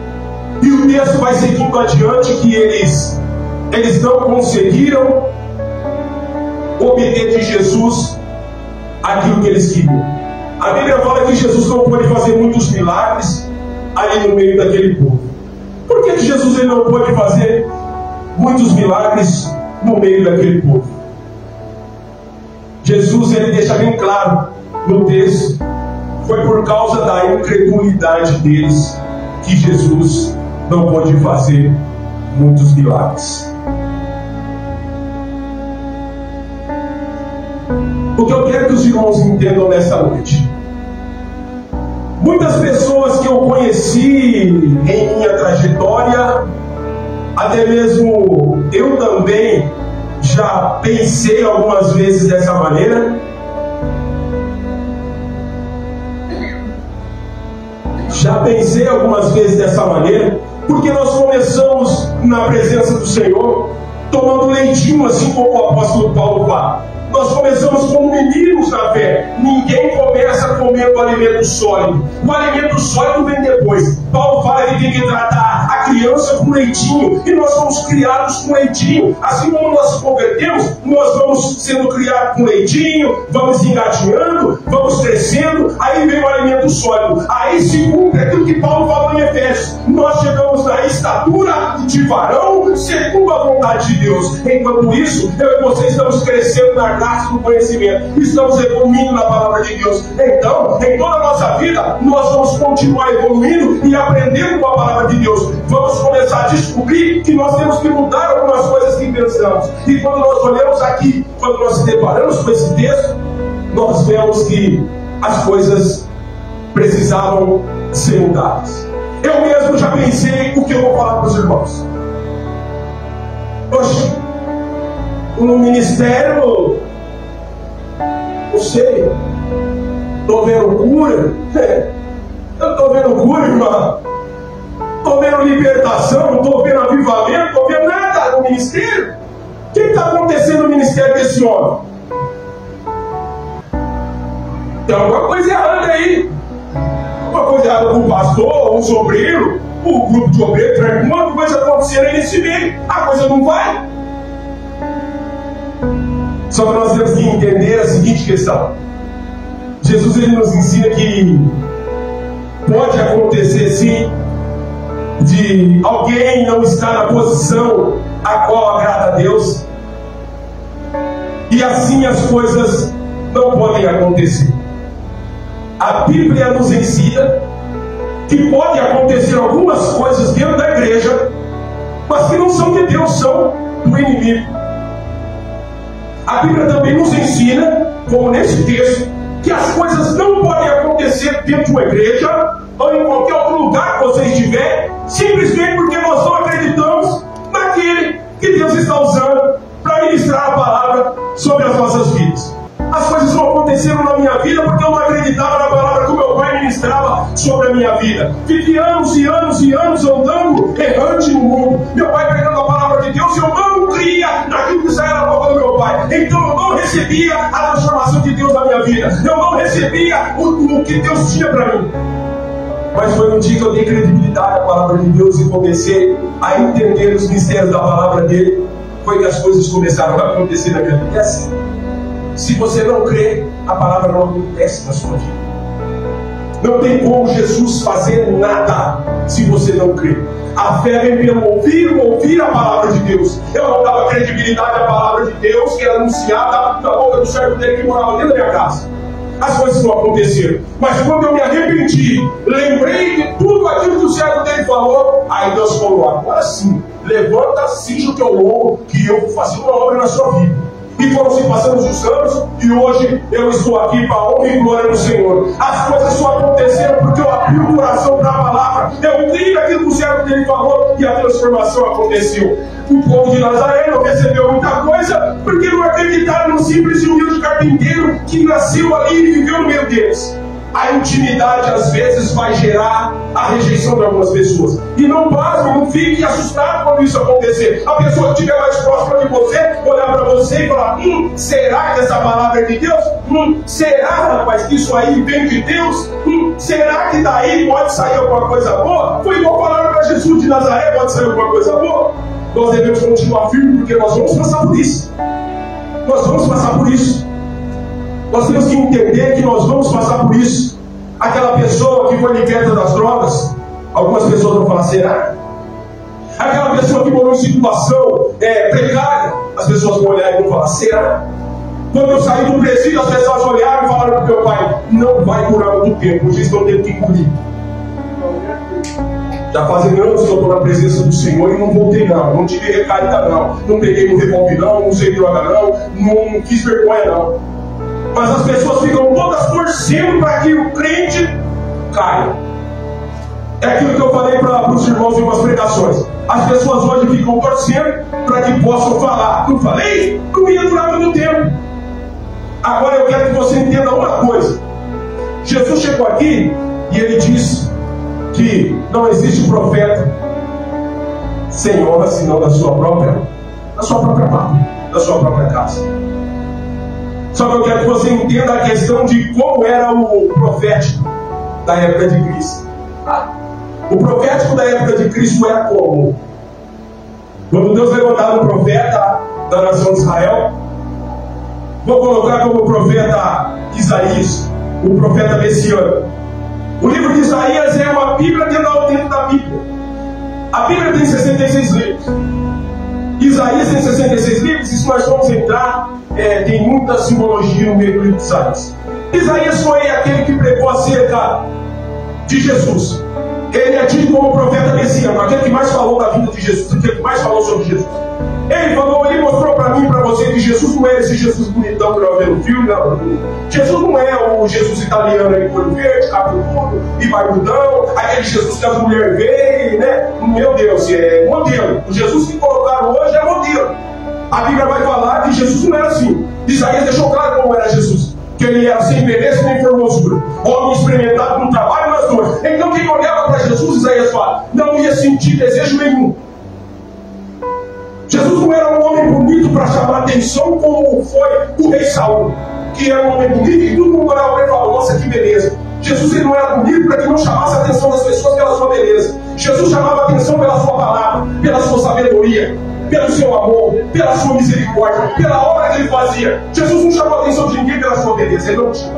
e o texto vai seguindo adiante que eles não conseguiram obter de Jesus aquilo que eles queriam. A Bíblia fala que Jesus não pôde fazer muitos milagres ali no meio daquele povo. Por que Jesus ele não pôde fazer muitos milagres no meio daquele povo? Jesus ele deixa bem claro no texto: Foi por causa da incredulidade deles que Jesus não pôde fazer muitos milagres. O que eu quero que os irmãos entendam nesta noite: muitas pessoas que eu conheci em minha trajetória, até mesmo eu também já pensei algumas vezes dessa maneira. Porque nós começamos na presença do Senhor tomando leitinho, assim como o apóstolo Paulo fala. Nós começamos como meninos na fé. Ninguém começa comendo alimento sólido. O alimento sólido vem depois. Paulo fala que tem que tratar a criança com leitinho. E nós somos criados com leitinho. Assim como nós nos convertemos, nós vamos sendo criados com leitinho, vamos engatinhando, vamos crescendo. Aí vem o alimento sólido. Aí se cumpre aquilo que Paulo fala em Efésios. Nós chegamos na estatura de varão segundo a vontade de Deus. Enquanto isso, eu e você estamos crescendo na graça do conhecimento, estamos evoluindo na palavra de Deus. Então, em toda a nossa vida, nós vamos continuar evoluindo e aprendendo com a palavra de Deus. Vamos começar a descobrir que nós temos que mudar algumas coisas que pensamos. E quando nós olhamos aqui, quando nós se deparamos com esse texto, nós vemos que as coisas precisavam ser mudadas. Eu mesmo já pensei o que eu vou falar para os irmãos. Poxa, no ministério, não sei, estou vendo cura. Eu estou vendo cura, irmão. Estou vendo libertação, não estou vendo avivamento, não estou vendo nada no ministério. O que está acontecendo no ministério desse homem? Tem alguma coisa errada aí. Alguma coisa errada com o pastor, o sobreiro, o grupo de obreiros, alguma coisa acontecendo aí nesse meio. A coisa não vai. Só que nós temos que entender a seguinte questão. Jesus ele nos ensina que pode acontecer sim de alguém não estar na posição a qual agrada a Deus, e assim as coisas não podem acontecer. A Bíblia nos ensina que pode acontecer algumas coisas dentro da igreja, mas que não são de Deus, são do inimigo. A Bíblia também nos ensina, como nesse texto, que as coisas não podem acontecer dentro de uma igreja ou em qualquer outro lugar que você estiver, simplesmente porque nós não acreditamos naquele que Deus está usando para ministrar a palavra sobre as nossas vidas. As coisas não aconteceram na minha vida porque eu não acreditava na palavra que o meu pai ministrava sobre a minha vida. Fiquei anos e anos e anos andando errante no mundo. Meu pai pregando a palavra de Deus e eu não cria naquilo que saía da boca do meu pai. Então eu não recebia a transformação de Deus na minha vida. Eu não recebia o que Deus tinha para mim. Mas foi um dia que eu dei credibilidade à palavra de Deus e comecei a entender os mistérios da palavra dele. Foi que as coisas começaram a acontecer na minha vida. É assim. Se você não crê, a palavra não acontece na sua vida. Não tem como Jesus fazer nada se você não crê. A fé vem pelo ouvir a palavra de Deus. Eu não dava credibilidade à palavra de Deus que era anunciada na boca do servo dele que morava dentro da minha casa. As coisas não aconteceram. Mas quando eu me arrependi, lembrei de tudo aquilo que o servo dele falou, aí Deus falou: agora sim, levanta, cinge o teu lombo, que eu vou fazer uma obra na sua vida. E foram se passando os anos, e hoje eu estou aqui para a honra e glória do Senhor. As coisas só aconteceram porque eu abri o coração para a palavra. Eu criei aquilo que o servo dele falou e a transformação aconteceu. O povo de Nazaré não recebeu muita coisa porque não acreditaram no simples e humilde carpinteiro que nasceu ali e viveu no meio deles. A intimidade às vezes vai gerar a rejeição de algumas pessoas. E não pasme, não fique assustado quando isso acontecer. A pessoa que estiver mais próxima de você, olhar para você e falar: será que essa palavra é de Deus? Será, rapaz, que isso aí vem de Deus? Será que daí pode sair alguma coisa boa? Foi igual falaram para Jesus de Nazaré: pode sair alguma coisa boa? Nós devemos continuar firmes porque nós vamos passar por isso. Nós vamos passar por isso. Nós temos que entender que nós vamos passar por isso. Aquela pessoa que foi liberta das drogas, algumas pessoas vão falar: será? Aquela pessoa que morou em situação precária, as pessoas vão olhar e vão falar: será? Quando eu saí do presídio, as pessoas olharam e falaram para o meu pai: não vai durar muito tempo, vocês estão tendo que engolir. Já fazem anos que eu estou na presença do Senhor e não voltei não tive recaída não peguei no revólver não usei droga não fiz vergonha não. Mas as pessoas ficam todas torcendo para que o crente caia. É aquilo que eu falei para os irmãos em umas pregações. As pessoas hoje ficam torcendo para que possam falar: não falei? Não ia durar muito tempo. Agora eu quero que você entenda uma coisa. Jesus chegou aqui e ele disse que não existe profeta sem honra senão da sua própria pátria, da sua própria casa. Só que eu quero que você entenda a questão de como era o profético da época de Cristo. O profético da época de Cristo era como? Quando Deus levantava um profeta da nação de Israel, vou colocar como profeta Isaías, o profeta messiânico. O livro de Isaías é uma Bíblia dentro da Bíblia. A Bíblia tem 66 livros. Isaías tem 66 livros, e se nós vamos entrar, tem muita simbologia no meio do livro de Isaías. Isaías foi aquele que pregou acerca de Jesus. Ele é tido como profeta messiânico, aquele que mais falou da vida de Jesus, aquele que mais falou sobre Jesus. Ele mostrou para mim e para você que Jesus não é esse Jesus bonitão que nós vemos no filme, não. Jesus não é o Jesus italiano aí, olho verde, cabeludo e barbudão, aquele Jesus que as mulheres veem, né? Meu Deus, é modelo. O Jesus que colocaram hoje é modelo. A Bíblia vai falar que Jesus não era assim. Isaías deixou claro como era Jesus. Que ele era sem beleza nem formosura, homem experimentado no trabalho nas dores. Então quem olhava para Jesus, Isaías fala, não ia sentir desejo nenhum. Jesus não era um homem bonito para chamar atenção como foi o rei Saul, que era um homem bonito e todo mundo olhava para ele e falava: nossa, que beleza. Jesus ele não era bonito para que não chamasse a atenção das pessoas pela sua beleza. Jesus chamava a atenção pela sua palavra, pela sua sabedoria, pelo seu amor, pela sua misericórdia, pela obra que ele fazia. Jesus não chamou a atenção de ninguém pela sua beleza, ele não tinha.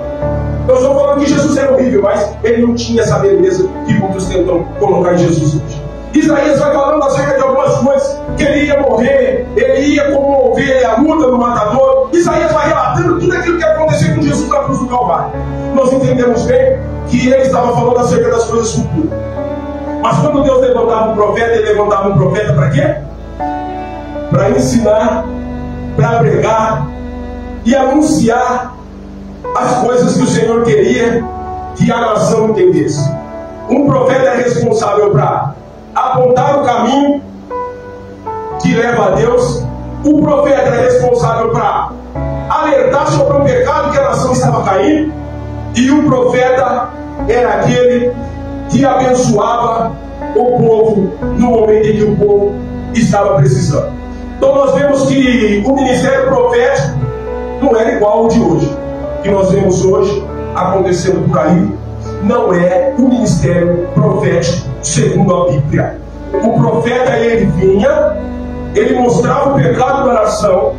Eu estou falando que Jesus era horrível, mas ele não tinha essa beleza que muitos tentam colocar em Jesus hoje. Isaías vai falando acerca de algumas coisas, que ele ia morrer, ele ia como ovelha muda no matador. Isaías vai relatando tudo aquilo que aconteceu com Jesus na cruz do Calvário. Nós entendemos bem que ele estava falando acerca das coisas futuras. Mas quando Deus levantava um profeta, ele levantava um profeta para quê? Para ensinar, para pregar e anunciar as coisas que o Senhor queria que a nação entendesse. Um profeta é responsável para apontar o caminho que leva a Deus. O profeta é responsável para alertar sobre o pecado que a nação estava caindo. E o profeta era aquele que abençoava o povo no momento em que o povo estava precisando. Então nós vemos que o ministério profético não era igual ao de hoje, que nós vemos hoje acontecendo por aí. Não é o ministério profético segundo a Bíblia. O profeta, ele vinha, ele mostrava o pecado da nação,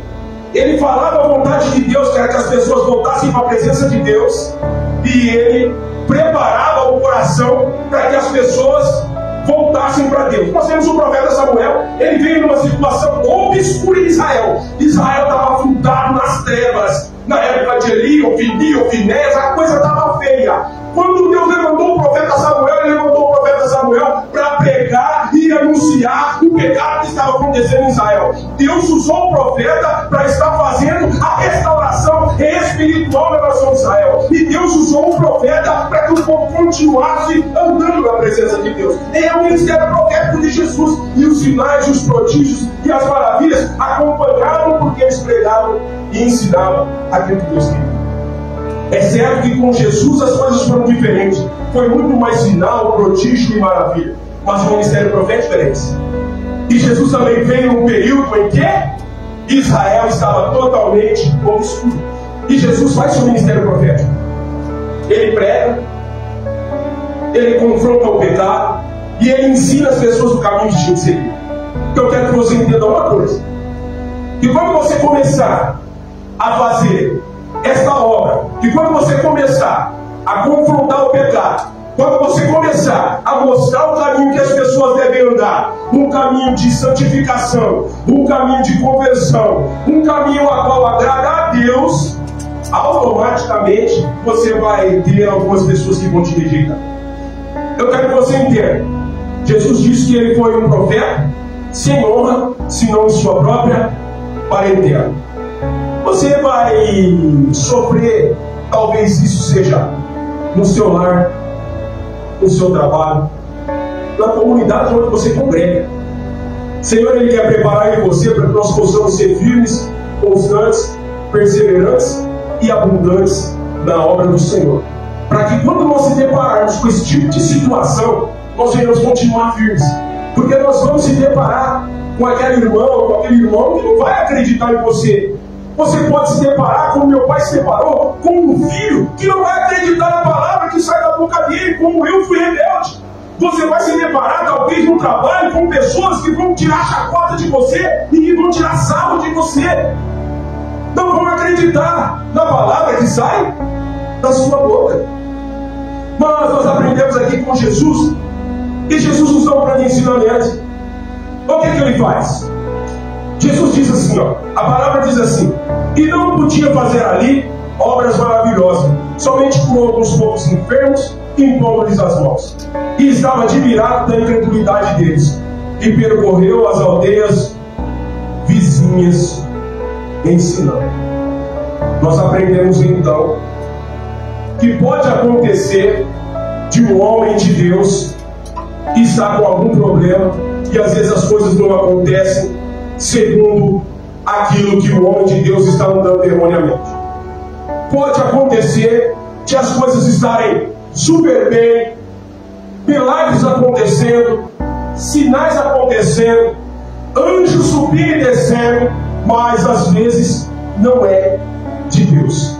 ele falava a vontade de Deus, que era que as pessoas voltassem para a presença de Deus, e ele preparava o coração para que as pessoas voltassem para Deus. Nós temos o profeta Samuel, ele veio numa situação obscura em Israel. Israel estava afundado nas trevas. Na época de Eli, Ofni, Finés, a coisa estava feia. Quando Deus levantou o profeta Samuel, ele levantou o profeta Samuel para pregar e anunciar o pecado que estava acontecendo em Israel. Deus usou o profeta para estar fazendo a restauração espiritual da nação de Israel. E Deus usou o profeta para que o povo continuasse andando na presença de Deus. É o ministério profético de Jesus. E os sinais, os prodígios e as maravilhas acompanhavam porque eles pregavam e ensinavam aquilo que Deus queria. É certo que com Jesus as coisas foram diferentes. Foi muito mais sinal, prodígio e maravilha. Mas o ministério profético era esse. E Jesus também veio num período em que Israel estava totalmente obscuro. E Jesus faz seu ministério profético. Ele prega, ele confronta o pecado e ele ensina as pessoas o caminho que tinham que seguir. Eu quero que você entenda uma coisa. Que quando você começar a fazer esta obra, que quando você começar a confrontar o pecado Quando você começar a mostrar o caminho que as pessoas devem andar, um caminho de santificação, um caminho de conversão, um caminho a qual agrada a Deus, automaticamente você vai ter algumas pessoas que vão te rejeitar. Eu quero que você entenda. Jesus disse que ele foi um profeta sem honra, senão em sua própria parentela. Você vai sofrer, talvez isso seja no seu lar, no seu trabalho, na comunidade onde você congrega. Senhor, Ele quer preparar em você para que nós possamos ser firmes, constantes, perseverantes e abundantes na obra do Senhor. Para que quando nós se depararmos com esse tipo de situação, nós venhamos continuar firmes. Porque nós vamos se deparar com aquele irmão que não vai acreditar em você. Você pode se deparar, como meu pai se deparou, com um filho que não vai acreditar na palavra que sai da boca dele, como eu fui rebelde. Você vai se deparar, talvez, no trabalho, com pessoas que vão tirar chacota de você e vão tirar sarro de você. Não vão acreditar na palavra que sai da sua boca. Mas nós aprendemos aqui com Jesus, e Jesus nos dá um grande ensinamento. O que ele faz? Jesus diz assim, a palavra diz assim: e não podia fazer ali obras maravilhosas, somente curou alguns poucos enfermos, impondo-lhes as mãos. E estava admirado da incredulidade deles, e percorreu as aldeias vizinhas ensinando. Nós aprendemos então que pode acontecer de um homem de Deus que está com algum problema, e às vezes as coisas não acontecem segundo aquilo que o homem de Deus está andando erroneamente. Pode acontecer de as coisas estarem super bem, milagres acontecendo, sinais acontecendo, anjos subindo e descendo, mas às vezes não é de Deus.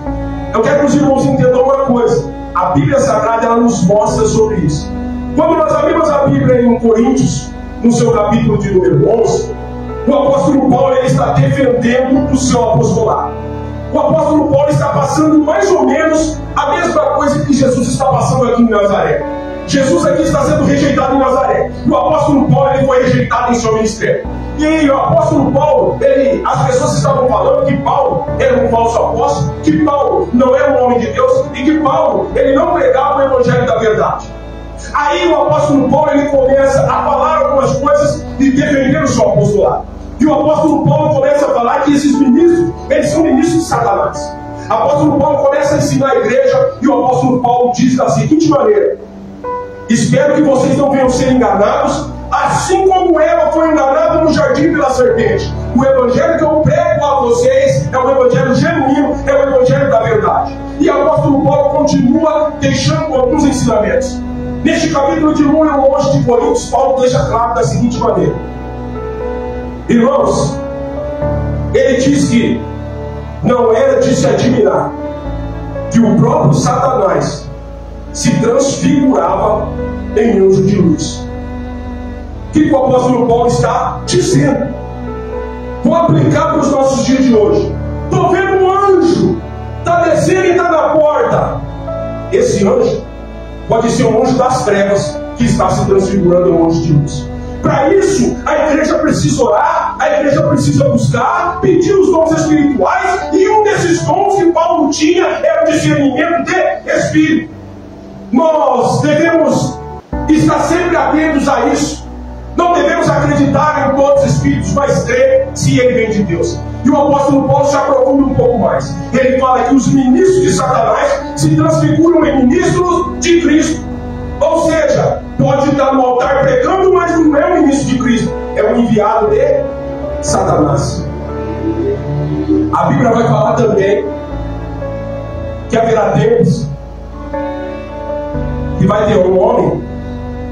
Eu quero que os irmãos entendam uma coisa: a Bíblia Sagrada ela nos mostra sobre isso. Quando nós abrimos a Bíblia em Coríntios, no seu capítulo de número 11, o apóstolo Paulo ele está defendendo o seu apostolado. O apóstolo Paulo está passando mais ou menos a mesma coisa que Jesus está passando aqui em Nazaré. Jesus aqui está sendo rejeitado em Nazaré. O apóstolo Paulo ele foi rejeitado em seu ministério. E o apóstolo Paulo, as pessoas estavam falando que Paulo era um falso apóstolo, que Paulo não era um homem de Deus e que Paulo ele não pregava o evangelho da verdade. Aí o apóstolo Paulo ele começa a falar algumas coisas e defender o seu apostolado. E o apóstolo Paulo começa a falar que esses ministros, eles são ministros de Satanás. O apóstolo Paulo começa a ensinar a igreja e o apóstolo Paulo diz da seguinte maneira: espero que vocês não venham ser enganados, assim como Eva foi enganada no jardim pela serpente. O evangelho que eu prego a vocês é o evangelho genuíno, é o evangelho da verdade. E o apóstolo Paulo continua deixando alguns ensinamentos. Neste capítulo de 1 ao 11 de Coríntios, Paulo deixa claro da seguinte maneira: irmãos, ele diz que não era de se admirar que o próprio Satanás se transfigurava em anjo de luz. O que o apóstolo Paulo está dizendo? Vou aplicar para os nossos dias de hoje. Estou vendo um anjo, está descendo e está na porta. Esse anjo pode ser um anjo das trevas que está se transfigurando em um anjo de luz. Para isso, a igreja precisa orar, a igreja precisa buscar, pedir os dons espirituais, e um desses dons que Paulo tinha era o discernimento de espírito. Nós devemos estar sempre atentos a isso. Não devemos acreditar em todos os espíritos, mas crer se ele vem de Deus. E o apóstolo Paulo se aprofunda um pouco mais. Ele fala que os ministros de Satanás se transfiguram em ministros de Cristo. Ou seja, pode estar no altar pregando, mas não é um ministro de Cristo, é um enviado de Satanás. A Bíblia vai falar também que haverá tempos que vai ter um homem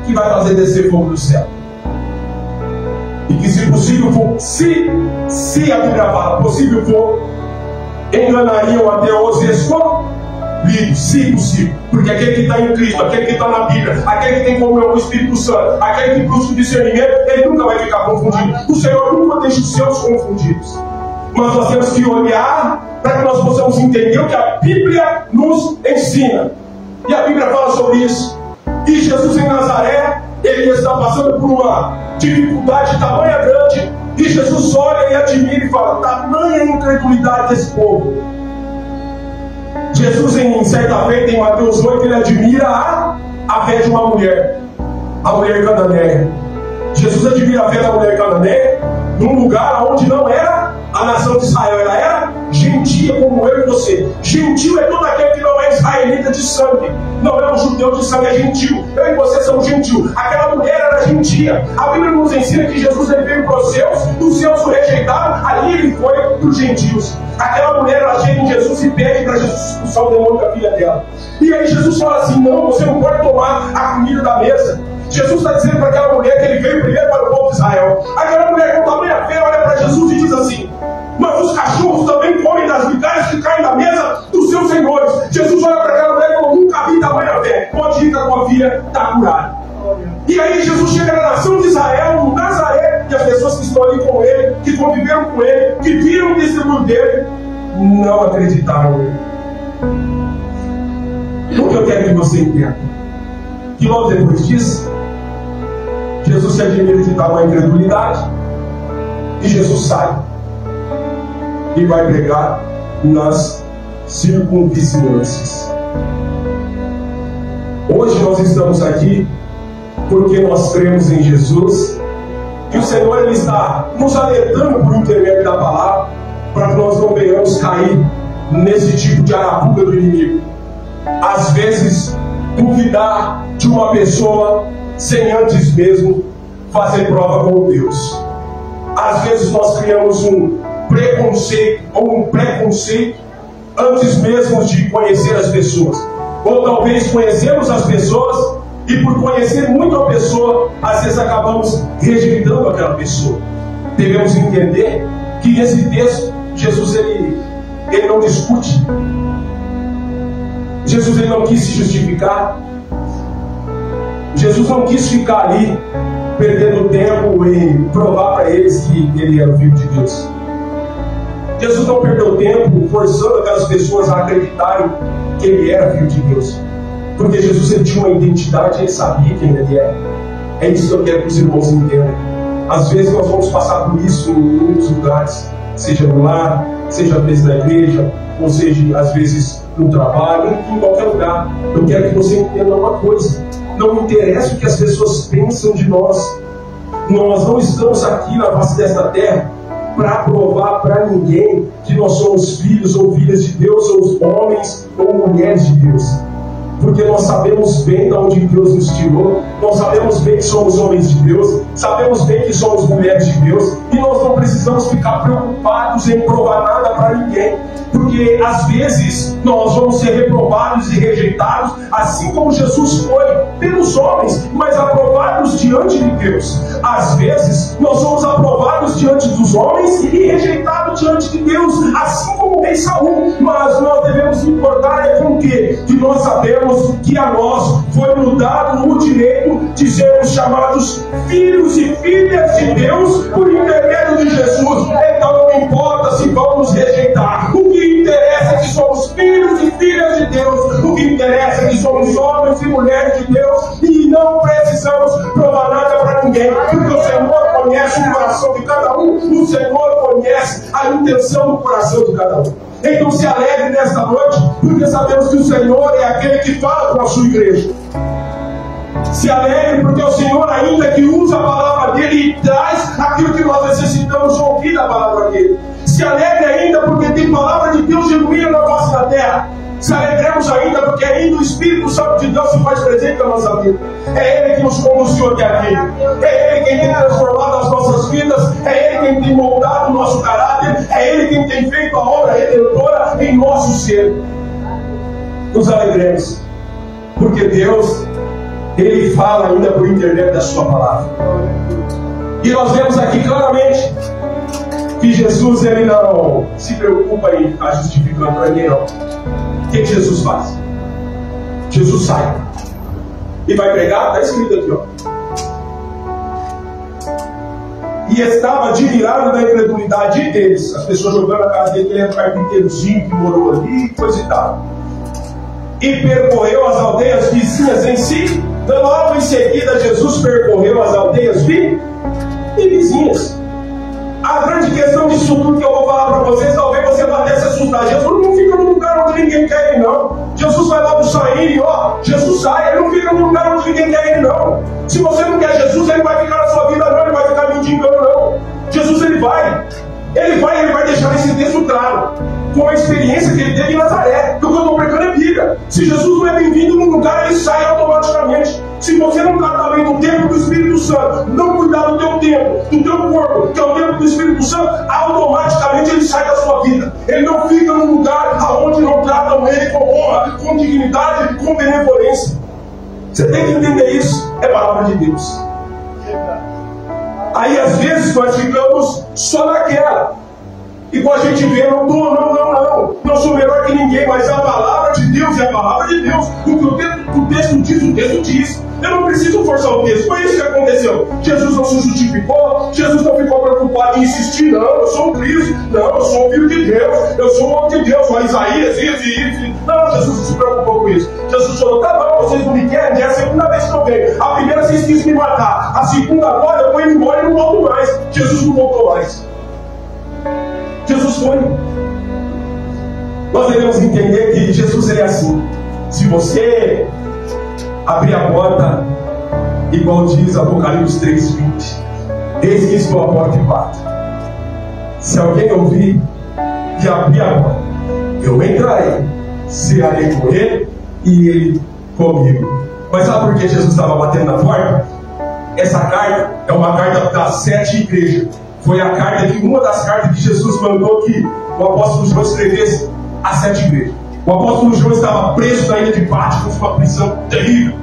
que vai fazer descer fogo do céu. E que, se possível for, se a Bíblia fala possível for, enganariam até os escolhidos, se possível. Porque aquele que está em Cristo, aquele que está na Bíblia, aquele que tem comunhão com o Espírito Santo, aquele que busca o discernimento, ele nunca vai ficar confundido. O Senhor nunca deixa os seus confundidos. Mas nós temos que olhar para que nós possamos entender o que a Bíblia nos ensina. E a Bíblia fala sobre isso. E Jesus em Nazaré, ele está passando por uma dificuldade tamanha grande, e Jesus olha e admira e fala: tamanha incredulidade desse povo. Jesus, em certa feita, em Mateus 8, ele admira a fé de uma mulher, a mulher cananeia. Jesus admira a fé da mulher cananeia num lugar onde não era a nação de Israel, ela era gentia como eu e você. Gentil é todo aquele que não é israelita de sangue, não é um judeu de sangue, é gentil. Eu e você somos gentil. Aquela mulher era gentia. A Bíblia nos ensina que Jesus ele veio para os seus o rejeitaram, ali ele foi para os gentios. Aquela mulher ela chega em Jesus e pede para Jesus expulsar o demônio da filha dela. E aí Jesus fala assim: não, você não pode tomar a comida da mesa. Jesus está dizendo para aquela mulher que ele veio primeiro para o povo de Israel. Aquela mulher com tamanha fé olha para Jesus e diz assim: mas os cachorros também comem das migalhas que caem da mesa dos seus senhores. Jesus olha para aquela mulher e falou: nunca vi tamanha fé, pode ir que a tua filha está curada. E aí Jesus chega na nação de Israel, no Nazaré, e as pessoas que estão ali com ele, que conviveram com ele, que viram o testemunho dele, não acreditaram nele. O que eu quero que você entenda? Que logo depois disso, Jesus se admira de tamanha incredulidade, e Jesus sai e vai pregar nas circunvizinhanças. Hoje nós estamos aqui porque nós cremos em Jesus, e o Senhor ele está nos alertando por intermédio da palavra, para que nós não venhamos cair nesse tipo de arapuca do inimigo. Às vezes, duvidar de uma pessoa sem antes mesmo fazer prova com Deus. Às vezes nós criamos um preconceito ou um preconceito antes mesmo de conhecer as pessoas, ou talvez conhecemos as pessoas e por conhecer muito a pessoa, às vezes acabamos rejeitando aquela pessoa. Devemos entender que nesse texto Jesus ele não discute. Jesus ele não quis se justificar. Jesus não quis ficar ali perdendo tempo em provar para eles que ele era o Filho de Deus. Jesus não perdeu tempo forçando aquelas pessoas a acreditarem que ele era Filho de Deus, porque Jesus ele tinha uma identidade, ele sabia quem ele era. É isso que eu quero que os irmãos entendam. Às vezes nós vamos passar por isso em muitos lugares, seja no lar, seja às vezes na igreja, ou seja às vezes no trabalho, em qualquer lugar. Eu quero que você entenda uma coisa: não interessa o que as pessoas pensam de nós. Nós não estamos aqui na face desta terra para provar para ninguém que nós somos filhos ou filhas de Deus, ou homens ou mulheres de Deus. Porque nós sabemos bem de onde Deus nos tirou, nós sabemos bem que somos homens de Deus, sabemos bem que somos mulheres de Deus, e nós não precisamos ficar preocupados em provar nada para ninguém, porque às vezes nós vamos ser reprovados e rejeitados, assim como Jesus foi pelos homens, mas aprovados diante de Deus. Às vezes nós somos aprovados diante dos homens e rejeitados diante de Deus, assim como o rei Saul. Mas nós devemos importar é com o quê? Que nós sabemos que a nós foi nos dado o direito de sermos chamados filhos e filhas de Deus por intermédio de Jesus. Então não importa se vão nos rejeitar, o que interessa é que somos filhos e filhas de Deus, o que interessa é que somos homens e mulheres de Deus, e não precisamos provar nada para ninguém, porque o Senhor conhece o coração de cada um, o Senhor conhece a intenção do coração de cada um. Então se alegre nesta noite, porque sabemos que o Senhor é aquele que fala com a sua igreja. Se alegre porque o Senhor ainda que usa a palavra dele e traz aquilo que nós necessitamos ouvir da palavra dele. Se alegre ainda porque tem palavra de Deus genuína na face da terra. Se alegremos ainda porque ainda o Espírito Santo de Deus se faz presente na nossa vida. É Ele que nos conduziu até aqui. É Ele quem tem transformado as nossas vidas. É Ele quem tem moldado o nosso caráter. É Ele quem tem feito a obra redentora em nosso ser. Nos alegremos porque Deus Ele fala ainda por intermédio da sua palavra. E nós vemos aqui claramente que Jesus ele não se preocupa em ficar justificando para ninguém, não. O que Jesus faz? Jesus sai e vai pregar, está escrito aqui, ó. E estava admirado da incredulidade deles, as pessoas jogando a cara dele, ele era um carpinteirozinho que morou ali, coisa e tal. E percorreu as aldeias vizinhas Logo em seguida, Jesus percorreu as aldeias e vizinhas. A grande questão disso tudo que eu vou falar para vocês, talvez você vá até se assustar. Jesus não fica num lugar onde ninguém quer ir, não. Jesus vai logo sair e Jesus sai, ele não fica num lugar onde ninguém quer ir, não. Se você não quer Jesus, ele vai ficar na sua vida, não. Ele vai ficar mendigando, não. Jesus, ele vai deixar esse texto claro, com a experiência que ele teve em Nazaré. O que eu estou pregando é Bíblia. Se Jesus não é bem-vindo num lugar, ele sai automaticamente. Se você não está também no templo do Espírito Santo, não cuidar do teu tempo, do teu corpo, que é o templo do Espírito Santo, automaticamente ele sai da sua vida. Ele não fica num lugar onde não tratam ele com honra, com dignidade, com benevolência. Você tem que entender isso. É palavra de Deus. Aí às vezes nós ficamos só naquela. Igual a gente vê, não sou melhor que ninguém, mas a palavra de Deus é a palavra de Deus. O que o texto diz. Eu não preciso forçar o texto. Foi isso que aconteceu. Jesus não se justificou, Jesus não ficou preocupado em insistir, não, eu sou um Cristo, não, eu sou um filho de Deus, eu sou um homem de Deus, mas Isaías, isso. Não, Jesus não se preocupou com isso. Jesus falou, tá bom, vocês não me querem, é a segunda vez que eu venho. A primeira vocês quis me matar, a segunda agora eu vou embora e não volto mais. Jesus não voltou mais. Jesus foi. Nós devemos entender que Jesus é assim. Se você abrir a porta, igual diz Apocalipse 3:20, eis que estou à porta e bato. Se alguém ouvir e abrir a porta, eu entrarei, cearei com ele e ele comigo. Mas sabe por que Jesus estava batendo na porta? Essa carta é uma carta das 7 igrejas. Foi a carta uma das cartas que Jesus mandou que o apóstolo João escrevesse às 7 igrejas. O apóstolo João estava preso na ilha de Patmos, uma prisão terrível.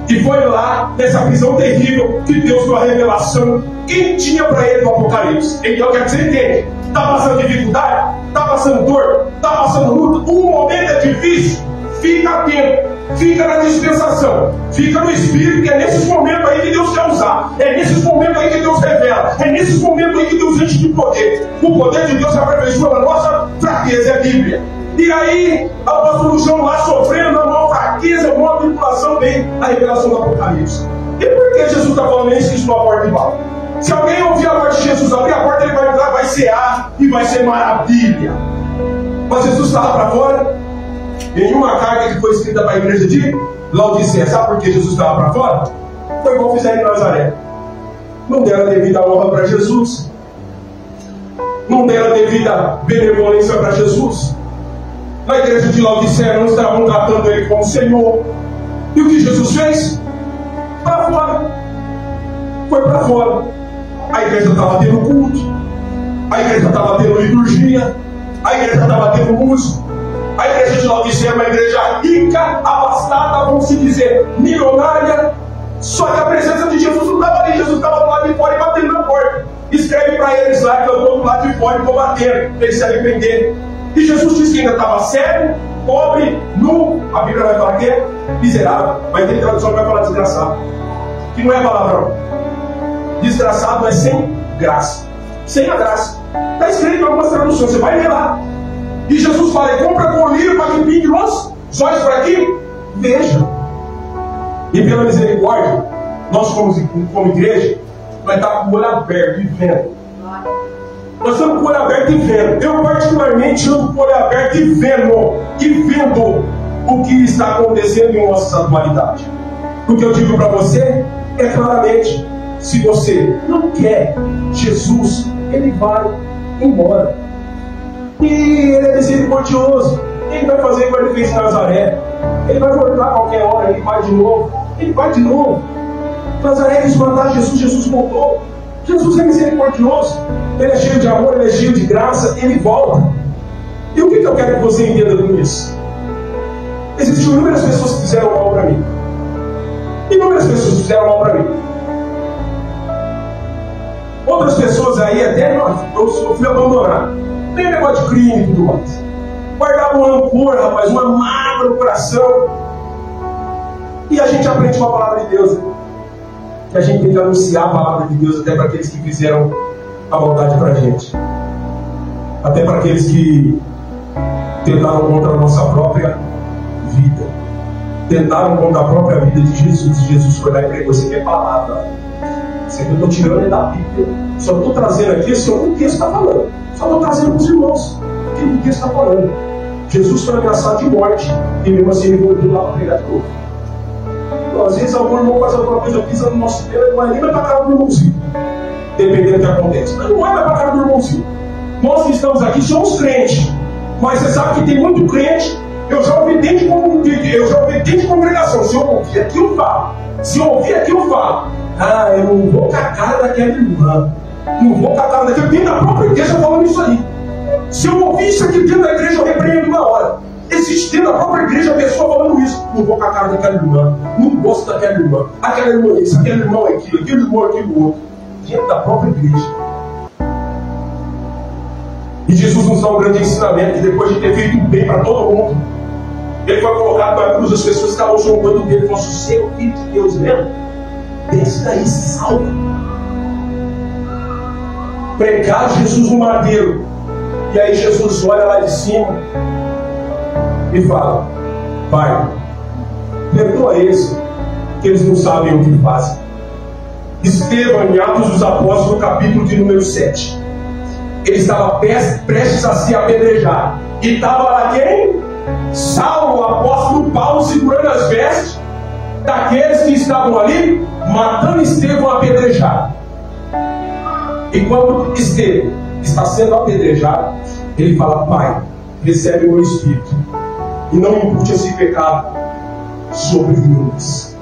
E foi lá, nessa prisão terrível, que Deus deu a revelação que tinha para ele no Apocalipse. Então, quer dizer, entende? Está passando dificuldade? Está passando dor? Está passando luta? Um momento é difícil? Fica atento. Fica na dispensação. Fica no Espírito, que é nesses momentos aí que Deus quer usar. É nesses momentos aí que Deus revela. É nesses momentos aí que Deus enche de poder. O poder de Deus aperfeiçoa na nossa fraqueza, é a Bíblia. E aí, o apóstolo João lá sofrendo na maior fraqueza, na maior tribulação, vem a revelação do Apocalipse. E por que Jesus está falando isso que estou à porta e bato? Se alguém ouvir a voz de Jesus abrir a porta, ele vai entrar, vai cear e vai ser maravilha. Mas Jesus estava para fora. Em uma carta que foi escrita para a igreja de Laodiceia, sabe por que Jesus estava para fora? Foi igual fizeram em Nazaré. Não deram devida honra para Jesus. Não deram devida benevolência para Jesus. Na igreja de Laodiceia não estavam tratando ele como Senhor. E o que Jesus fez? Para fora. Foi para fora. A igreja estava tendo culto. A igreja estava tendo liturgia. A igreja estava tendo música. A igreja de Laodiceia é uma igreja rica, abastada, vamos se dizer, milionária. Só que a presença de Jesus não estava ali. Jesus estava do lado de fora e batendo na porta. Escreve para eles lá que eu estou do lado de fora e estou batendo, para eles se arrependerem. E Jesus disse que ainda estava cego, pobre, nu. A Bíblia vai falar que é miserável. Mas tem tradução que vai falar desgraçado. Que não é palavrão. Desgraçado é sem graça. Sem a graça. Está escrito em algumas traduções, você vai ler lá. E Jesus fala, compra colírio para que pingue os olhos por aqui. Veja. E pela misericórdia, nós como igreja, vai estar com o olho aberto e vendo. Nós estamos com o olho aberto e vendo. Eu particularmente ando com o olho aberto e vendo o que está acontecendo em nossas atualidades. O que eu digo para você é claramente, se você não quer Jesus, ele vai embora. E ele é misericordioso. Ele vai fazer como ele fez em Nazaré. Ele vai voltar a qualquer hora, ele vai de novo. Ele vai de novo. Nazaré quis matar Jesus, Jesus voltou. Jesus é misericordioso. Ele é cheio de amor, ele é cheio de graça, ele volta. E o que eu quero que você entenda com isso? Existem inúmeras pessoas que fizeram mal para mim. Inúmeras pessoas fizeram mal para mim. Outras pessoas aí até eu fui abandonado. Tem negócio de crime e tudo mais. Guardava um rancor, rapaz, uma mágoa no coração. E a gente aprende com a palavra de Deus. Que a gente tem que anunciar a palavra de Deus até para aqueles que fizeram a maldade para a gente. Até para aqueles que tentaram contra a nossa própria vida. tentaram contra a própria vida de Jesus. E Jesus foi lá e pregou: isso aqui é palavra. Isso aqui eu estou tirando é da Bíblia. Só estou trazendo aqui assim, o que o texto está falando. Só estou trazendo para os irmãos o que o texto está falando. Jesus foi ameaçado de morte e mesmo assim ele voltou lá para pregar de novo. Então, às vezes algum irmão faz alguma coisa, pisa no nosso tempo, ele vai nem para a cara do irmãozinho, dependendo do que acontece. Mas não vai para a cara do irmãozinho. Nós que estamos aqui somos crentes, mas você sabe que tem muito crente. Eu já ouvi dentro de congregação. Se eu ouvir aqui, eu falo. Se eu ouvir aqui, eu falo. Ah, eu não vou com a cara daquela irmã. Não vou com a cara daquela. Dentro da própria igreja falando isso aí. Se eu ouvir isso aqui dentro da igreja, eu repreendo na hora. Existe dentro da própria igreja a pessoa falando isso. Não vou com a cara daquela irmã. Não gosto daquela irmã. Aquela irmã é isso, aquele irmão é aquilo, aquele irmão é aquilo outro. Dentro da própria igreja. E Jesus nos dá um grande ensinamento que depois de ter feito o bem para todo mundo, ele foi colocado na cruz, as pessoas estavam zombando dele, falou: se você é o filho de Deus mesmo, desce daí, se salva. Pregar Jesus no madeiro. E aí Jesus olha lá de cima e fala: Pai, perdoa eles, que eles não sabem o que fazem. Estevão, em Atos dos Apóstolos, no capítulo de número 7. Ele estava prestes a se apedrejar. E estava lá quem? Saulo, o apóstolo Paulo, segurando as vestes daqueles que estavam ali, matando Estevão apedrejado. E quando Estevão está sendo apedrejado, ele fala: Pai, recebe o meu espírito e não impute esse pecado sobre eles.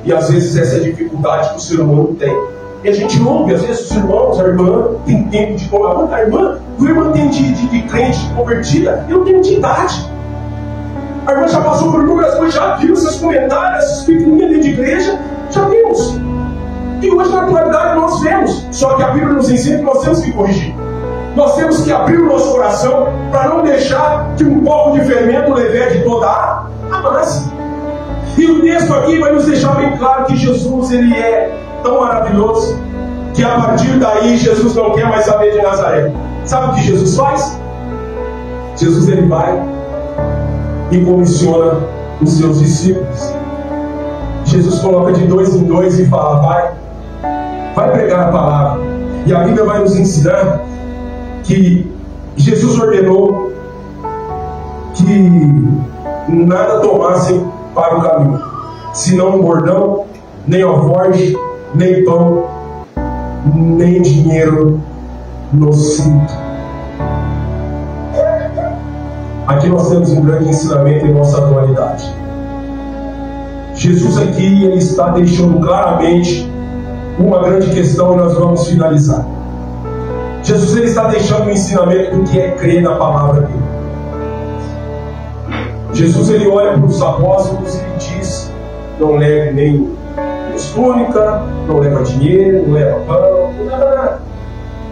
E às vezes essa é a dificuldade que o ser humano tem. E a gente ouve, às vezes, os irmãos, a irmã tem tempo de converter. A irmã tem de crente convertida, eu tenho de idade. A irmã já passou por inúmeras coisas, já viu esses comentários, essas pequenininhas dentro de igreja, já vimos. E hoje, na atualidade, nós vemos. Só que a Bíblia nos ensina que nós temos que corrigir. Nós temos que abrir o nosso coração para não deixar que um pouco de fermento leve de toda a massa. E o texto aqui vai nos deixar bem claro que Jesus, ele é tão maravilhoso que a partir daí Jesus não quer mais saber de Nazaré. Sabe o que Jesus faz? Jesus, ele vai e comissiona os seus discípulos. Jesus coloca de 2 em 2 e fala: vai pregar a palavra. E a Bíblia vai nos ensinar que Jesus ordenou que nada tomassem para o caminho, senão um bordão, nem alforje, nem pão, nem dinheiro no cinto. Aqui nós temos um grande ensinamento em nossa atualidade. Jesus aqui, ele está deixando claramente uma grande questão e nós vamos finalizar. Jesus, ele está deixando um ensinamento do que é crer na palavra dele. Jesus, ele olha para os apóstolos e diz: não leve nem túnica, não leva dinheiro, não leva pão, não leva nada.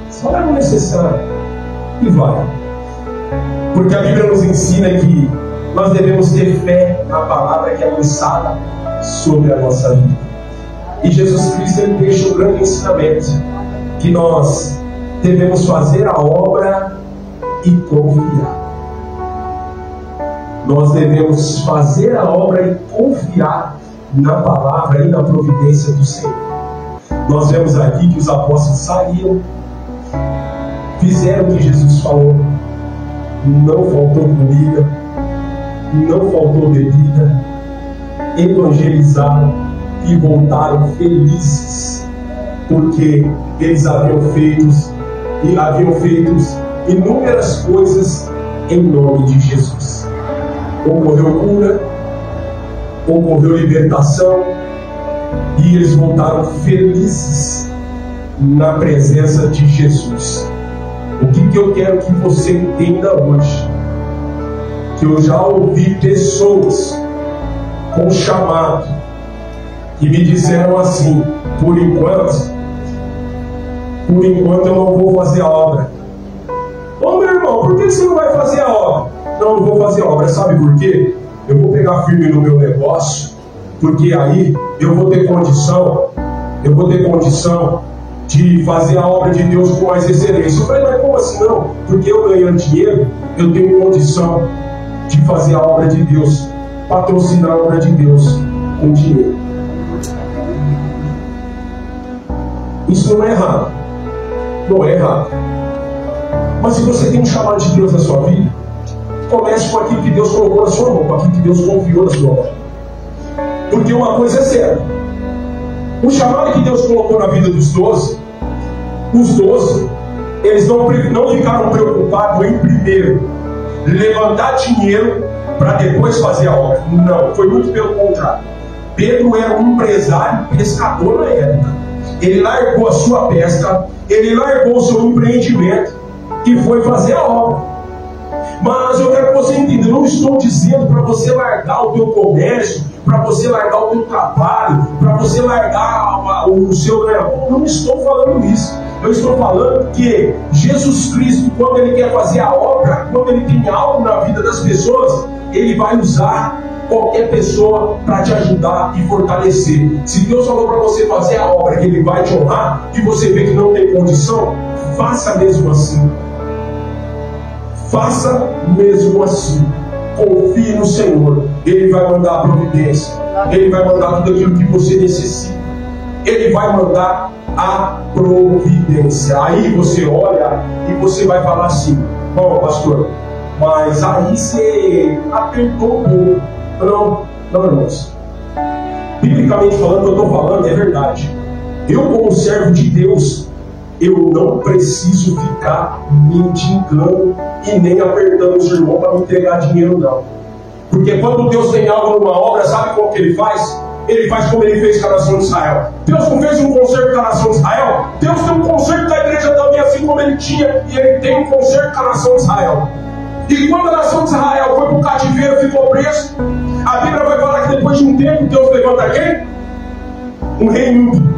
Só leva o necessário e vai. Porque a Bíblia nos ensina que nós devemos ter fé na palavra que é lançada sobre a nossa vida. E Jesus Cristo, ele deixa um grande ensinamento que nós devemos fazer a obra e confiar. Nós devemos fazer a obra e confiar na palavra e na providência do Senhor. Nós vemos aqui que os apóstolos saíram, fizeram o que Jesus falou, não faltou comida, não faltou bebida, evangelizaram e voltaram felizes, porque eles haviam feito inúmeras coisas em nome de Jesus. Ocorreu cura, ocorreu libertação, e eles voltaram felizes na presença de Jesus. O que eu quero que você entenda hoje? Que eu já ouvi pessoas com chamado que me disseram assim: por enquanto eu não vou fazer a obra. Ô meu irmão, por que você não vai fazer a obra? Não vou fazer a obra, sabe por quê? Eu vou pegar firme no meu negócio, porque aí eu vou ter condição de fazer a obra de Deus com mais excelência. Eu falei: mas como assim não? Porque eu ganhando dinheiro, eu tenho condição de fazer a obra de Deus patrocinar a obra de Deus com dinheiro. Isso não é errado. Não é errado. Mas se você tem um chamado de Deus na sua vida, comece com aquilo que Deus colocou na sua mão, com aquilo que Deus confiou na sua mão. Porque uma coisa é certa: o chamado que Deus colocou na vida dos 12, os 12, eles não ficaram preocupados em primeiro levantar dinheiro para depois fazer a obra. Não, foi muito pelo contrário. Pedro era um empresário pescador na época. Ele largou a sua pesca, ele largou o seu empreendimento e foi fazer a obra. Mas eu quero que você entenda, eu não estou dizendo para você largar o teu comércio, para você largar o teu trabalho, para você largar o seu... Eu não estou falando isso. Eu estou falando que Jesus Cristo, quando Ele quer fazer a obra, quando Ele tem algo na vida das pessoas, Ele vai usar qualquer pessoa para te ajudar e fortalecer. Se Deus falou para você fazer a obra que Ele vai te honrar, e você vê que não tem condição, faça mesmo assim. Faça mesmo assim. Confie no Senhor. Ele vai mandar a providência. Ele vai mandar tudo aquilo que você necessita. Ele vai mandar a providência. Aí você olha e você vai falar assim: bom, pastor, mas aí você apertou um pouco. Não, irmãos. Biblicamente falando, o que eu estou falando é verdade. Eu, como servo de Deus, eu não preciso ficar mendigando e nem apertando os irmãos para me entregar dinheiro, não. Porque quando Deus tem algo numa obra, sabe como que Ele faz? Ele faz como Ele fez com a nação de Israel. Deus não fez um concerto com a nação de Israel. Deus tem um concerto da igreja também, assim como Ele tinha, e Ele tem um concerto com a nação de Israel. E quando a nação de Israel foi para o cativeiro, ficou preso, a Bíblia vai falar que depois de um tempo Deus levanta quem? Um rei ímpio.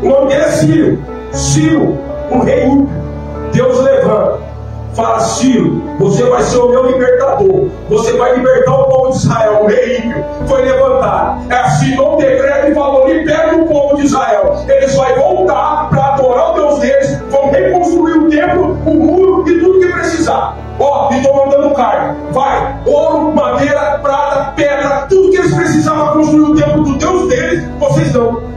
O nome dele é Ciro. Ciro, um rei ímpio. Deus levanta, fala: Ciro, você vai ser o meu libertador. Você vai libertar o povo de Israel. O rei ímpio foi levantado, assinou um decreto e falou: liberta o povo de Israel. Eles vão voltar para adorar o Deus deles, vão reconstruir o templo, o muro e tudo que precisar. Ó, e estou mandando carne. Vai, ouro, madeira, prata, pedra, tudo que eles precisavam para construir o templo do Deus deles, vocês não.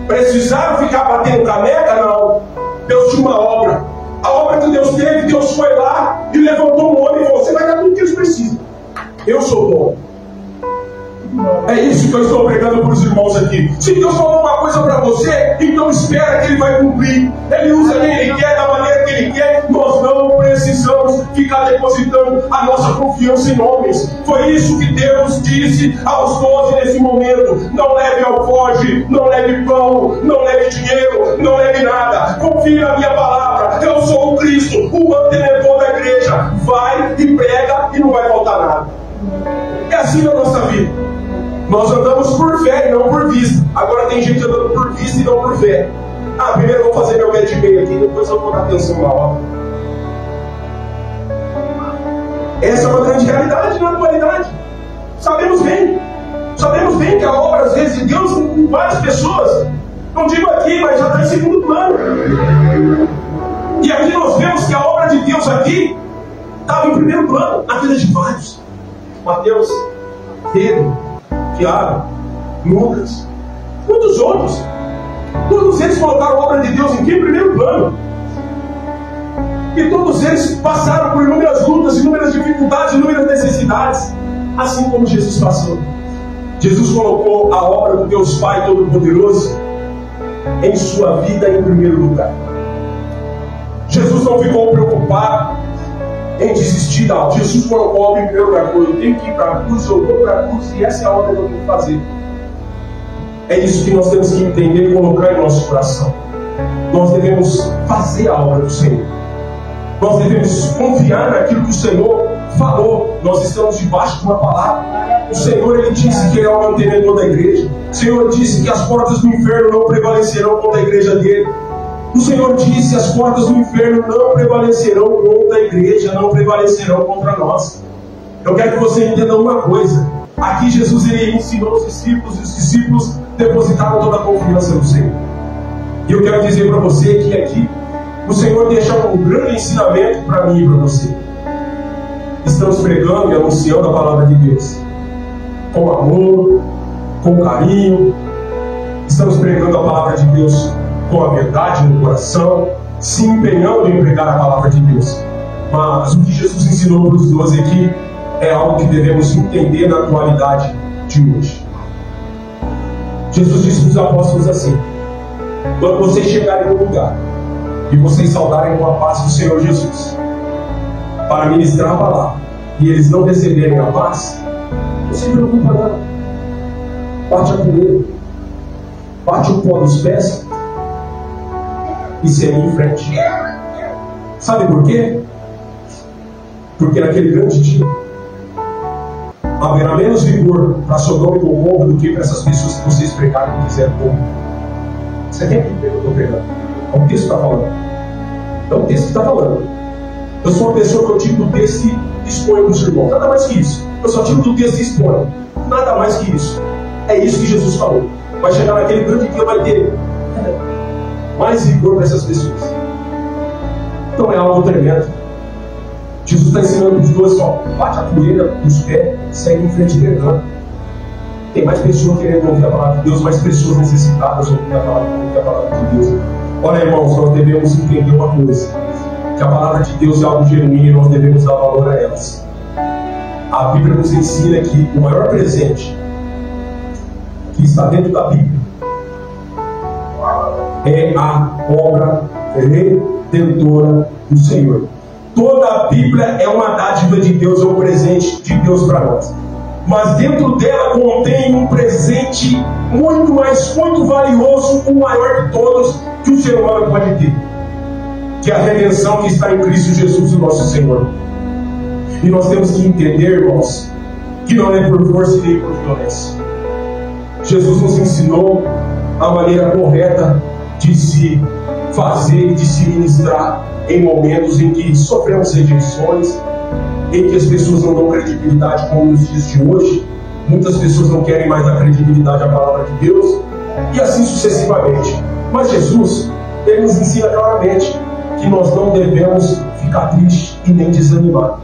Precisaram ficar batendo caneca? Não. Deus tinha uma obra. A obra que Deus teve, Deus foi lá e levantou um homem e falou: você vai dar tudo que eles precisam. Eu sou bom. É isso que eu estou pregando para os irmãos aqui. Se Deus falou uma coisa para você, então espera que Ele vai cumprir. Ele usa quem Ele quer, da maneira que Ele quer. Nós não precisamos ficar depositando a nossa confiança em homens. Foi isso que Deus disse aos 12 nesse momento: não leve alforje, não leve pão, não leve dinheiro, não leve nada. Confie na minha palavra. Eu sou o Cristo, o mantenedor da igreja. Vai e prega e não vai faltar nada. É assim na nossa vida. Nós andamos por fé e não por vista. Agora tem gente andando por vista e não por fé. Primeiro eu vou fazer meu pé de meio aqui, depois eu vou dar atenção na obra. Essa é uma grande realidade na atualidade. Sabemos bem que a obra, às vezes, de Deus em várias pessoas, não digo aqui, mas já está em segundo plano. E aqui nós vemos que a obra de Deus aqui estava em primeiro plano na vida de vários. Mateus, Pedro, Tiago, Lucas, muitos outros. Todos eles colocaram a obra de Deus em primeiro plano. E todos eles passaram por inúmeras lutas, inúmeras dificuldades, inúmeras necessidades, assim como Jesus passou. Jesus colocou a obra do Deus Pai Todo-Poderoso em sua vida em primeiro lugar. Jesus não ficou preocupado em desistir da obra. Jesus colocou a obra em primeiro lugar. Eu tenho que ir para a cruz, eu vou para a cruz, e essa é a obra que eu tenho que fazer. É isso que nós temos que entender e colocar em nosso coração. Nós devemos fazer a obra do Senhor. Nós devemos confiar naquilo que o Senhor falou. Nós estamos debaixo de uma palavra. O Senhor, Ele disse que Ele é o mantenedor da igreja. O Senhor disse que as portas do inferno não prevalecerão contra a igreja dele. O Senhor disse que as portas do inferno não prevalecerão contra a igreja, não prevalecerão contra nós. Eu quero que você entenda uma coisa. Aqui Jesus, Ele ensinou os discípulos, e os discípulos depositaram toda a confiança no Senhor. E eu quero dizer para você que aqui o Senhor deixa um grande ensinamento para mim e para você. Estamos pregando e anunciando a palavra de Deus. com amor, com carinho. Estamos pregando a palavra de Deus com a verdade no coração, se empenhando em pregar a palavra de Deus. Mas o que Jesus ensinou para os 12 aqui é algo que devemos entender na atualidade de hoje. Jesus disse para os apóstolos assim: quando vocês chegarem no lugar e vocês saudarem com a paz do Senhor Jesus, para ministrar a palavra, e eles não receberem a paz, não se preocupa não. Bate a poeira, bate o pó dos pés e segue em frente. Sabe por quê? Porque naquele grande dia haverá menos vigor para Sodoma e Gomorra do que para essas pessoas que vocês pregaram e quiseram comer. Você quer que eu estou pregando? É o texto que está falando. É o texto que está falando. Eu sou uma pessoa que eu tiro do texto e exponho para os irmãos. Nada mais que isso. Eu só tiro do texto e exponho. Nada mais que isso. É isso que Jesus falou. Vai chegar naquele grande dia, vai ter mais vigor para essas pessoas. Então é algo tremendo. Jesus está ensinando para os 12, ó, bate a poeira dos pés, segue em frente pregando. Tem mais pessoas querendo ouvir a palavra de Deus, mais pessoas necessitadas de ouvir a palavra de Deus. Olha, irmãos, nós devemos entender uma coisa: que a palavra de Deus é algo genuíno e nós devemos dar valor a elas. A Bíblia nos ensina que o maior presente que está dentro da Bíblia é a obra redentora do Senhor. Toda a Bíblia é uma dádiva de Deus, é um presente de Deus para nós. Mas dentro dela contém um presente muito valioso, o maior de todos que o ser humano pode ter, que é a redenção que está em Cristo Jesus, o nosso Senhor. E nós temos que entender, irmãos, que não é por força nem por violência. Jesus nos ensinou a maneira correta de se fazer e de se ministrar em momentos em que sofremos rejeições, em que as pessoas não dão credibilidade, como nos dias de hoje. Muitas pessoas não querem mais dar credibilidade à palavra de Deus, e assim sucessivamente. Mas Jesus, Ele nos ensina claramente que nós não devemos ficar tristes e nem desanimar.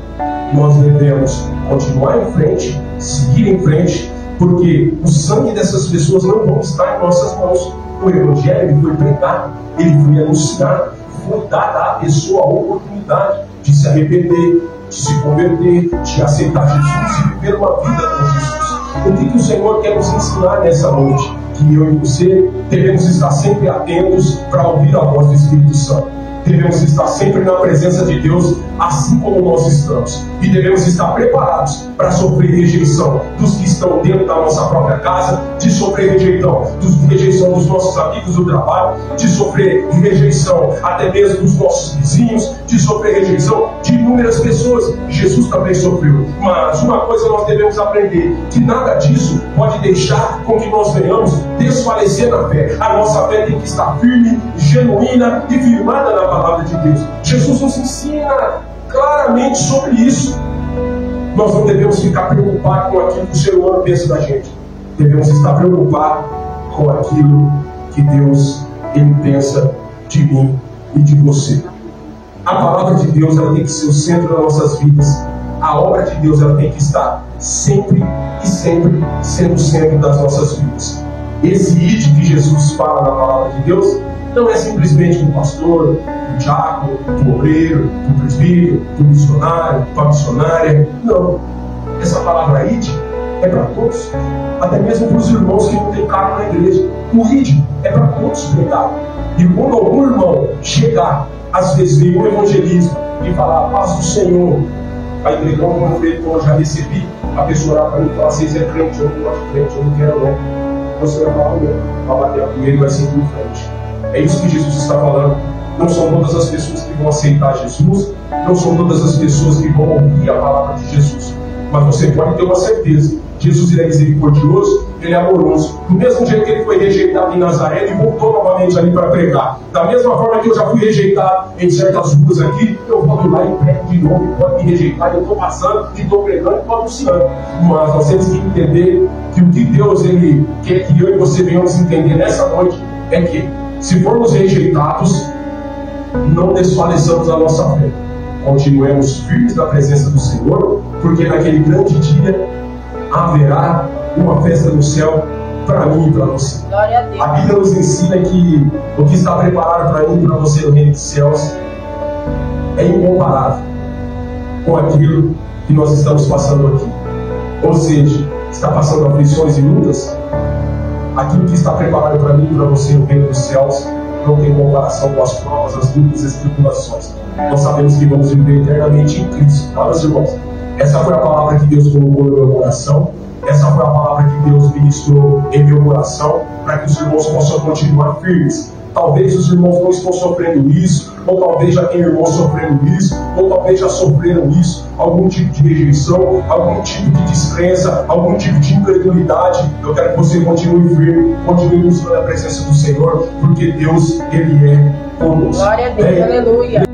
Nós devemos continuar em frente, seguir em frente, porque o sangue dessas pessoas não vai estar em nossas mãos. O Evangelho foi pregado, ele foi anunciado, foi dada à pessoa a oportunidade de se arrepender, de se converter, de aceitar Jesus e viver uma vida com Jesus. O que o Senhor quer nos ensinar nessa noite? Que eu e você devemos estar sempre atentos para ouvir a voz do Espírito Santo. Devemos estar sempre na presença de Deus, assim como nós estamos. E devemos estar preparados para sofrer rejeição dos que estão dentro da nossa própria casa, de sofrer rejeição dos nossos amigos do trabalho, de sofrer rejeição até mesmo dos nossos vizinhos, de sofrer rejeição de inúmeras pessoas. Jesus também sofreu. Mas uma coisa nós devemos aprender: que nada disso pode deixar com que nós venhamos desfalecer na fé. A nossa fé tem que estar firme, genuína e firmada na palavra de Deus. Jesus nos ensina claramente sobre isso. Nós não devemos ficar preocupados com aquilo que o ser humano pensa da gente. Devemos estar preocupados com aquilo que Deus, Ele pensa de mim e de você. A palavra de Deus, ela tem que ser o centro das nossas vidas. A obra de Deus, ela tem que estar sempre e sempre sendo o centro das nossas vidas. Esse ide que Jesus fala na palavra de Deus não é simplesmente para o pastor, para o diácono, para o obreiro, para o presbítero, para o missionário, para a missionária. Não. Essa palavra ide é para todos, até mesmo para os irmãos que não têm cargo na igreja. O ide é para todos pregar. E quando algum irmão chegar, às vezes vem um evangelismo e falar: paz do Senhor, a igreja, como eu já recebi, a pessoa orar para mim e falar: vocês é crente, eu não gosto de crente, eu não quero não. Você vai falar: não, vai bater a poeira e vai seguir em frente. É isso que Jesus está falando. Não são todas as pessoas que vão aceitar Jesus, não são todas as pessoas que vão ouvir a palavra de Jesus, mas você pode ter uma certeza: Jesus, ele é misericordioso, ele é amoroso. Do mesmo jeito que ele foi rejeitado em Nazaré, ele voltou novamente ali para pregar. Da mesma forma que eu já fui rejeitado em certas ruas aqui, eu vou lá e prego de novo, e pode me rejeitar, eu estou passando, e estou pregando, e estou anunciando. Mas nós temos que entender que o que Deus, ele quer que eu e você venhamos entender nessa noite é que, se formos rejeitados, não desfaleçamos a nossa fé. Continuemos firmes na presença do Senhor, porque naquele grande dia haverá uma festa no céu para mim e para você. Glória a Deus. A Bíblia nos ensina que o que está preparado para mim e para você no reino dos céus é incomparável com aquilo que nós estamos passando aqui. Ou seja, está passando aflições e lutas, aquilo que está preparado para mim e para você no reino dos céus não tem comparação com as provas, as lutas e as tribulações. Nós sabemos que vamos viver eternamente em Cristo, tá, meus irmãos? Essa foi a palavra que Deus colocou no meu coração. Essa foi a palavra que Deus ministrou em meu coração, para que os irmãos possam continuar firmes. Talvez os irmãos não estão sofrendo isso, ou talvez já tem irmãos sofrendo isso, ou talvez já sofreram isso, algum tipo de rejeição, algum tipo de descrença, algum tipo de incredulidade. Eu quero que você continue firme, continue buscando a presença do Senhor, porque Deus, Ele é conosco. Glória a Deus, aleluia.